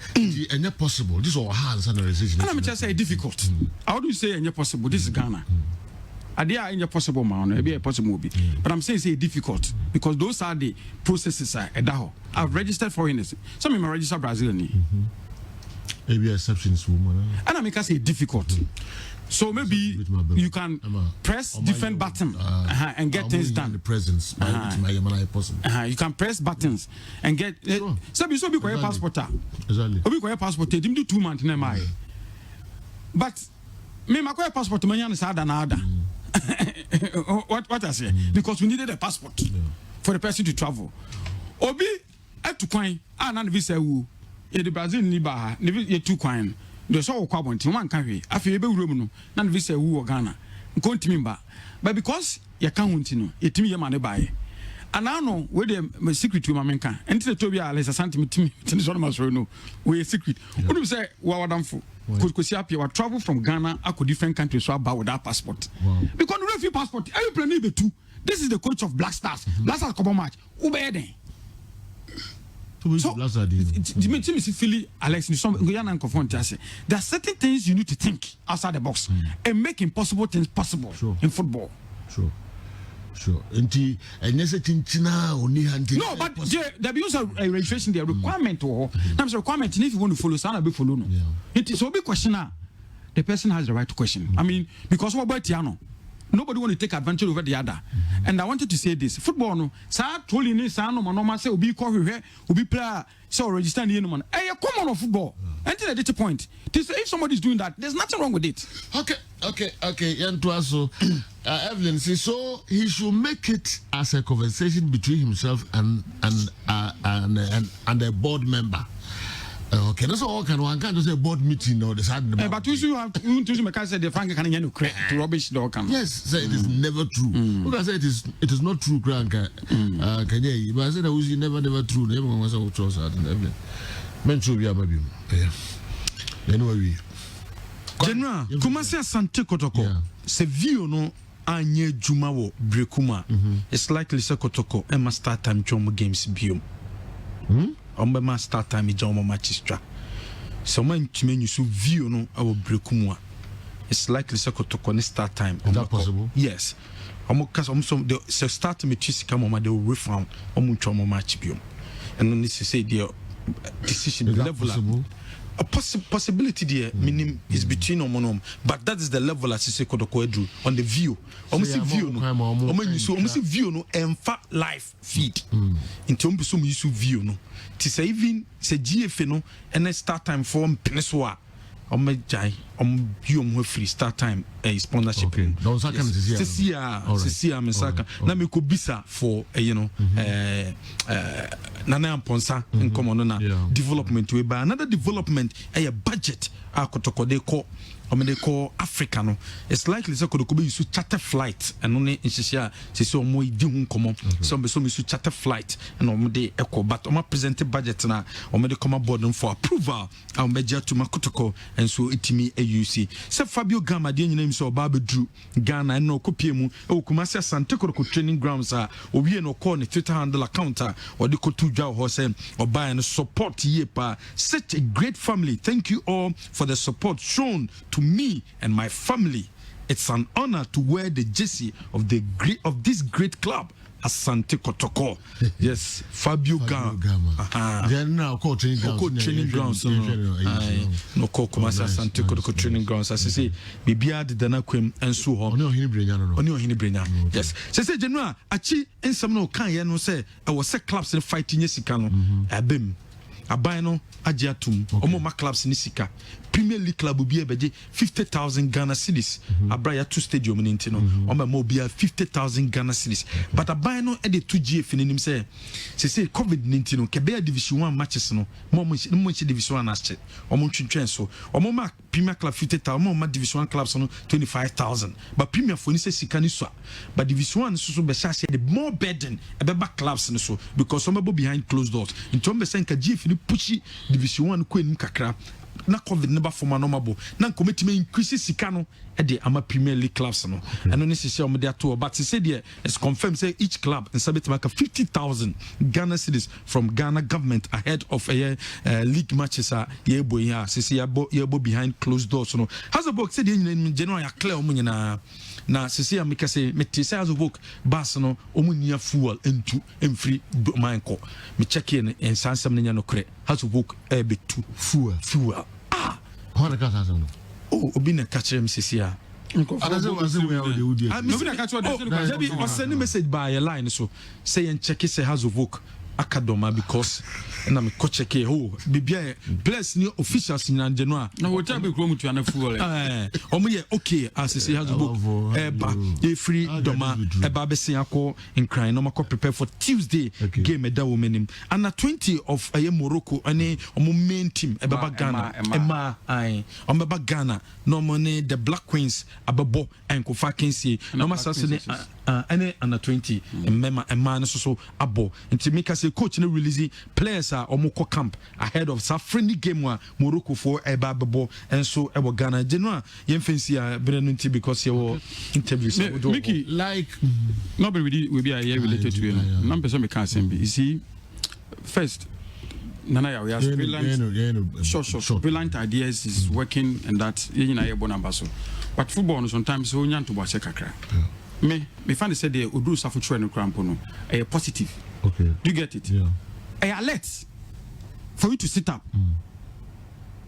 And not possible. This all hands and resistance. And I'm just say difficult. How do you say and possible? This is Ghana. Idea in possible man, maybe a possible be. But I'm saying say difficult because those are the processes I've registered foreigners. Some of them register Brazilian. Maybe exceptions woman. And I make us say difficult. So maybe you can press different buttons and get things done. The presence, you can press buttons and get. So be quiet passport. Exactly. Be quiet passport. They do 2 months in my. But me my quiet passport man is harder than other. What I say? Because we needed a passport for the person to travel. Obi at to coin and visa who the Brazil niba ye 2 coin. The so kwabonti one can we afi ebe wuro mu no na the visa wu Ghana nkontimi mba but because ya kan hunti no yetimi ye mane bae anano we the secret we mamenka enti to bia Alisa Santimi timi tini so no masoro no we secret wonu say wa wadamfo kosi apia wa travel from Ghana ako different countries so about without passport because no refuse passport every plan be two. This is the coach of Black Stars Black Stars couple match ubeden. So, Alex, there are certain things you need to think outside the box and make impossible things possible in football. Sure. And yes, no, but there be also a registration there requirement or there's a requirement if you want to follow, sana be follow no. It is so big question now. The person has the right to question. I mean, because what about Tiano? Nobody want to take advantage over the other. And I wanted to say this. Football no, sa trolling ni sa no man say obi ko hwehwe, obi player so register ni no man. Come on football. Until at the point. If somebody is doing that, there's nothing wrong with it. Okay. Yantuaso, Evelyn says so he should make it as a conversation between himself and a board member. Okay, that's all. One can't just say board meeting or the side. But you have to make us say the Frank can to rubbish the outcome. Yes, say it is never true. Look, I say it is not true, Crank. Can you? But I said that was never true. Everyone was out of Evelyn. Mention we are maybe. Anyway, General, Kumasi Asante Kotoko. Se view no anye juma wo brekuma. It's likely se Kotoko Emma start time jomo games biom. Ombema start time jomo matches tra. So man chimenu so view no awo brekumwa. It's likely se Kotoko ne start time. Is that possible? Yes. The start me chisi kama ma they will refund omu chomo match biom. And then this say the decision is level possible? A possibility there minimum is between omonom, but that is the level as say Kodoko Edru on the view. Almost view no. Almost view no and live feed. Into almost view no. To say even say GFA no and then start time form Peninsula jai biom free start time sponsorship. Okay. Don't say me saka na me ko bisa for Nana Ponsa in common na development we by another development a budget akotoko they call Africa no. It's likely so could be use charter flight and only in Shisia so mo di hun komo some so use charter flight and on the echo but on my presented budget na on the come board for approval our major to makotoko and so itimi AUC se Fabio Gama the name so Baba Drew Ghana no kopie mu e Kumasi Asante Kotoko training grounds owie no call ne Twitter handle account or the kotu dwa ho say or buy and support ye pa such a great family. Thank you all for the support shown to me and my family. It's an honor to wear the jersey of this great club, Asante Kotoko. Yes, Fabio Gama. They are now called training grounds. No call Kumasi Asante Kotoko training grounds. As I say, Bibia de Danakwem and so on. Only Hinibrina. Yes. Say General, Achi and some no can no say I was a clubs in fighting Yesikano. Abim. Abino Ajiatum, Omoma clubs in Isika. Premier League club will be 50,000 Ghana cedis. Abraya 2 stadium in Intino. Oma Mobia 50,000 Ghana cedis. But Abino at the 2GF in him say COVID-19 Kebea Division 1 matches no. Momuchi Division 1 asset. Omuchi so. Omoma Premier Club 50,000. Omoma Division 1 clubs no 25,000. But Premier for Nise Sikaniswa. But Division 1 so Besha the more burden about clubs so because some behind closed doors. In Tombe Senka GF pushy Division 1 Queen Kakra. Na COVID never form normal na committee me increase sika no e de ama Premier League clubs no and only say o dey to but say there is confirmed say each club in sabit make 50,000 Ghana cedis from Ghana government ahead of a league matches ye boy here say ye behind closed doors no has a book say the January clear o nyina na sisi amika say me te say as book bas no o munia fuel into free manko me check in sansam nya no kre has book be two fuel What got us on? Oh, obi na catch him sisi a send message by a line so say and check say has book Akadoma because na me ko check bibia bless new officials in January na wo ta be krom to ana fuel omo ye okay as say has book e free doma e ba be sen akọ nkran no makọ prepare for Tuesday game da womenim and na 20 of Morocco ane omo main team e baba Ghana omo baba Ghana no money the Black Queens ababo enko vacancy no masase ne ane under 20 member man so abo nti make say coach no release players omoko camp ahead of sa friendly game wa Morocco for eba bebo and so ebo Ghana January yen fancy nti because your interviews Mickey like nobody will be related to you number some can say you see first Nana we are brilliant ideas is working and that you know number so but football sometimes so nyan to watch kakra me find say the odu safuchu no crampo no a positive. Okay. Do you get it? Yeah. A alert for you to sit up.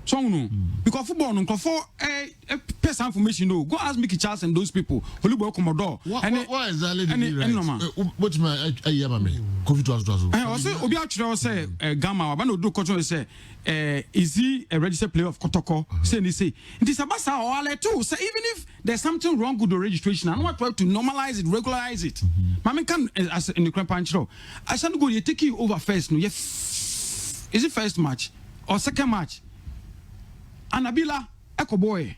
So no, because football no for a person information no. Go ask Mickey Charles and those people. Hollywood Commodore. What exactly did you write? What's my COVID was? I say Obi actually say Gamma. But no do coach say is he a registered player of Kotoko? Say this is about or alert too. So even if there's something wrong with the registration, I want to normalize it, regularize it. Mama can as in the Crampancho. I shall go. You take you over first. No, yes. Is it first match or second match? Anabila Echo Boy.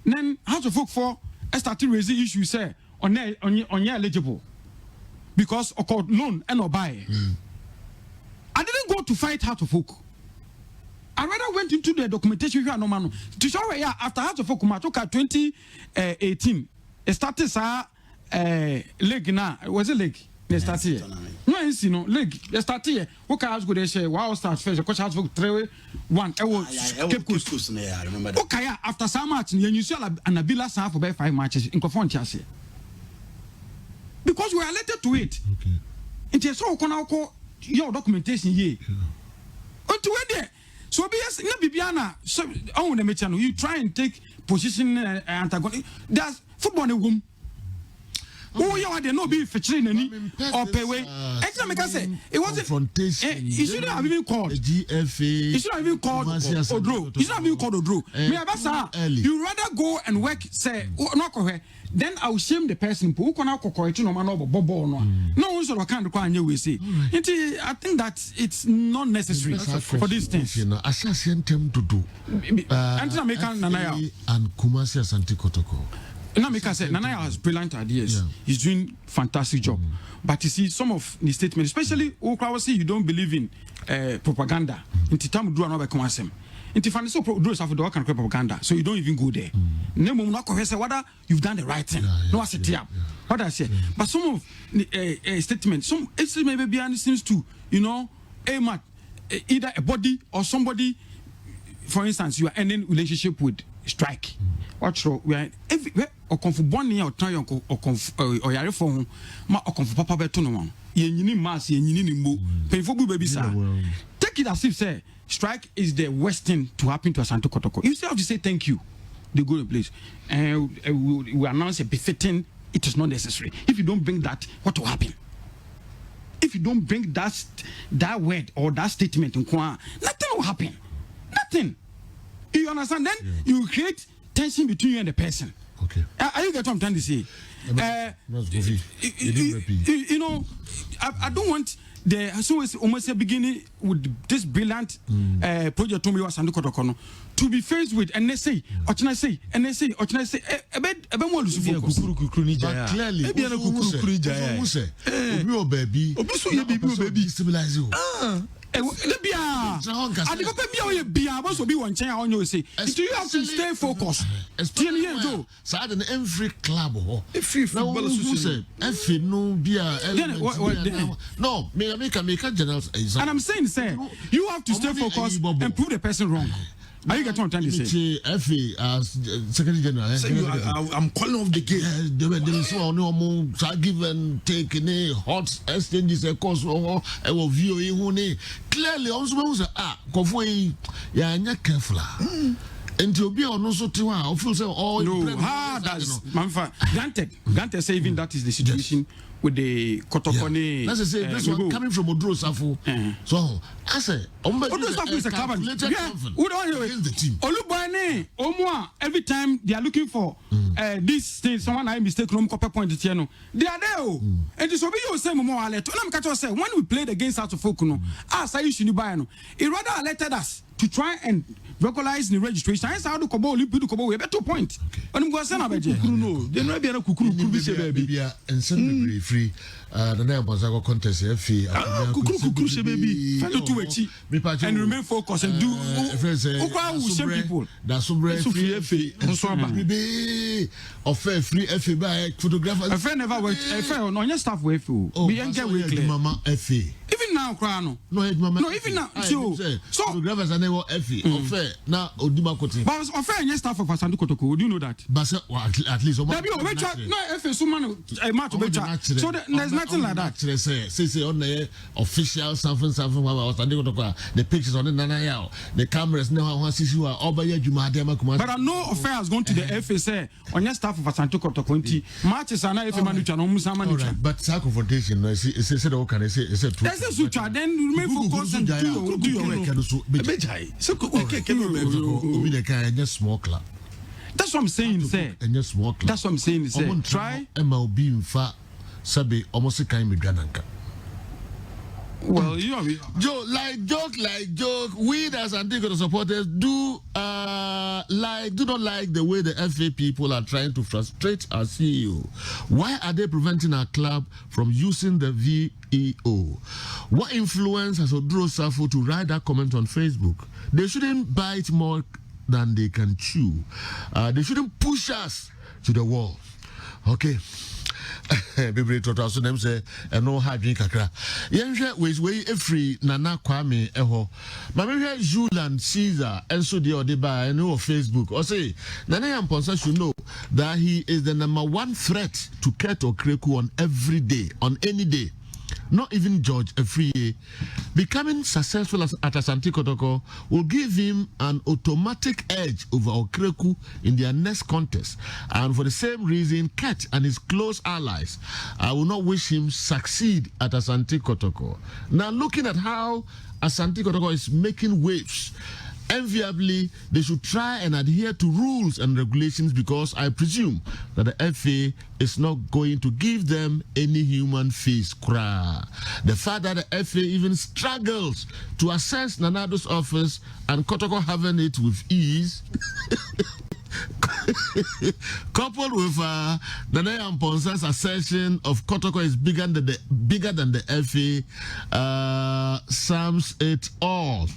Then how to folk for a starting raising issue say on your eligible because of called loan and or buy. I didn't go to fight how to folk. I rather went into the documentation here no man to show after how to folk Matoka 2018 it started leg now was a leg they start here no you know leg they start here what can go there say wow start first coach has 3-1 I was I remember that okay after some match you see Anabila sa for 5 matches in confront Chelsea because we are related to it Okay. It is so can your documentation here until when there so be yes na bibiana so on the match you try and take position antagonist there's football in room. Oh, you are the no be featuring any or pay way. Actually, make us say it wasn't confrontation. You shouldn't have even called GFA. You shouldn't have even called Odro. You shouldn't have even called Odro. Me abasa. You rather go and work. Say no kohe. Then I will shame the person who can alcohol no man over bobo no. No one sort of can't require you we say. I think that it's not necessary for these things. You know, assassin them to do. Antina Nanaya and Kumasi Asante Kotoko. Namika said Nanaya has brilliant ideas. Yeah. He's doing fantastic job. But you see some of the statements, especially Okrawasi, you don't believe in propaganda. In Titam do another command. If you so do stuff for can propaganda, so you don't even go there. Name not say whether you've done the right thing. No, I said what I say. But some of statements, some it maybe behind seems to aim at either a body or somebody. For instance, you are ending relationship with strike. Watch we are everywhere or comfort bonnie or try or yare phone, ma or comfort papa beto no one. Ye mass, ye mo, painful baby sir. Take it as if say strike is the worst thing to happen to Asante Kotoko. You still have to say thank you. They go to place. And we announce a befitting, it is not necessary. If you don't bring that, what will happen? If you don't bring that word or that statement, nothing will happen. Nothing. You understand? Then you create tension between you and the person. Okay. Are you get what I'm trying to say? I don't want so it's almost a beginning with this brilliant project to be faced with and they say, or can I say, and they say, or can I say, a bit more to focus. But clearly, baby, baby, stabilize you. Do you have to stay focused? Every club, no, make a general. And I'm saying, sir, you have to stay focused and prove the person wrong. Are you getting what I'm trying to say? Secretary General. I'm calling off the game. There is no give and take any hot exchanges, of course, or view. Clearly, also, you're careful. And to be on also to I feel so all no, that's granted say even that is the situation with the Kotokone. Let's say this one coming from Odro Safu. So I say Odro Safu is a carbon. Yeah, we don't hear the team. Olubane, Omwa, every time they are looking for this thing, someone I mistake no copper point it here no. They are there. And this will be your same more alert. When we played against South of Fokuno, as I used to buy no, it rather alerted us to try and regularize the registration. I said, "Kobo, you put Kobo. We have 2 points." And I'm going to say, "No, they no be a kukuru baby and send me free." The name was our contest fee. Kukuru baby. Follow to it and remain focused and do. Same people. That's so free fee. Or fair free fee by photographers. A friend never worked. A friend on your staff way for. We ain't get weekly. Mama fee. Even now, Krano. No, even now. So photographers are never fee. Fair now Odima Koti. But affair yes staff of Asante Kotoko, do you know that? But at least no if someone a match so there's nothing like that. Say on the official something the pictures on the Nana the cameras now want to see you are all by your Juma. But no affair has gone to the FA say on your staff of Asante Kotoko matches are not if man no musa. But that confrontation said okay I say there's a suture then remain focused and do your work. Small club. That's what I'm saying, sir. That's what I'm saying, sir. Try MLB in fact Sabi almost kind of Gananka. Well, you know, joke. We as Antigua supporters do not like the way the FA people are trying to frustrate our CEO. Why are they preventing our club from using the VEO? What influence has Odro Safo to write that comment on Facebook? They shouldn't bite more than they can chew. They shouldn't push us to the wall. Okay. Baby total so them say no hard drink kakra yenhwe we free Nana Kwame eho ma me hwe Julian Caesar enso de odeba and on Facebook or say Nana Yamponsa should know that he is the #1 threat to Ket or Kreku on every day, on any day. not even George Afriye. Becoming successful at Asante Kotoko will give him an automatic edge over Okreku in their next contest. And for the same reason, Ket and his close allies, I will not wish him succeed at Asante Kotoko. Now, looking at how Asante Kotoko is making waves, enviably, they should try and adhere to rules and regulations, because I presume that the FA is not going to give them any human face. The fact that the FA even struggles to assess Nanado's offers and Kotoko having it with ease coupled with Nana Amponsa's assertion of Kotoko is bigger than the FA, sums it all.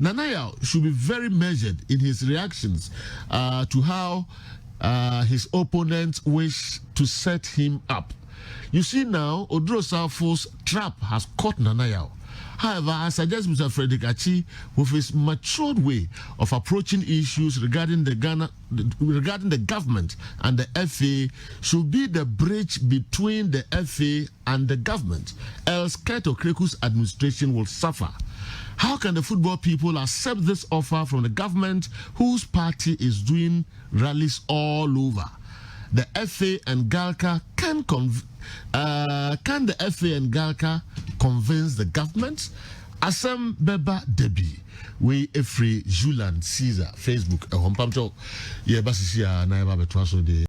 Nanaya should be very measured in his reactions to how his opponents wish to set him up. You see now, Odro Salfo's trap has caught Nanaya. However, I suggest Mr. Frederick Achi, with his matured way of approaching issues regarding the government and the FA, should be the bridge between the FA and the government. Else, Ket Okreku's administration will suffer. How can the football people accept this offer from the government, whose party is doing rallies all over? The FA and Galka can the FA and Galka convince the government? Asem Beba Debi, we Efree Julian Caesar Facebook. Hompamcho, yeah, basisia na eba betwaso de.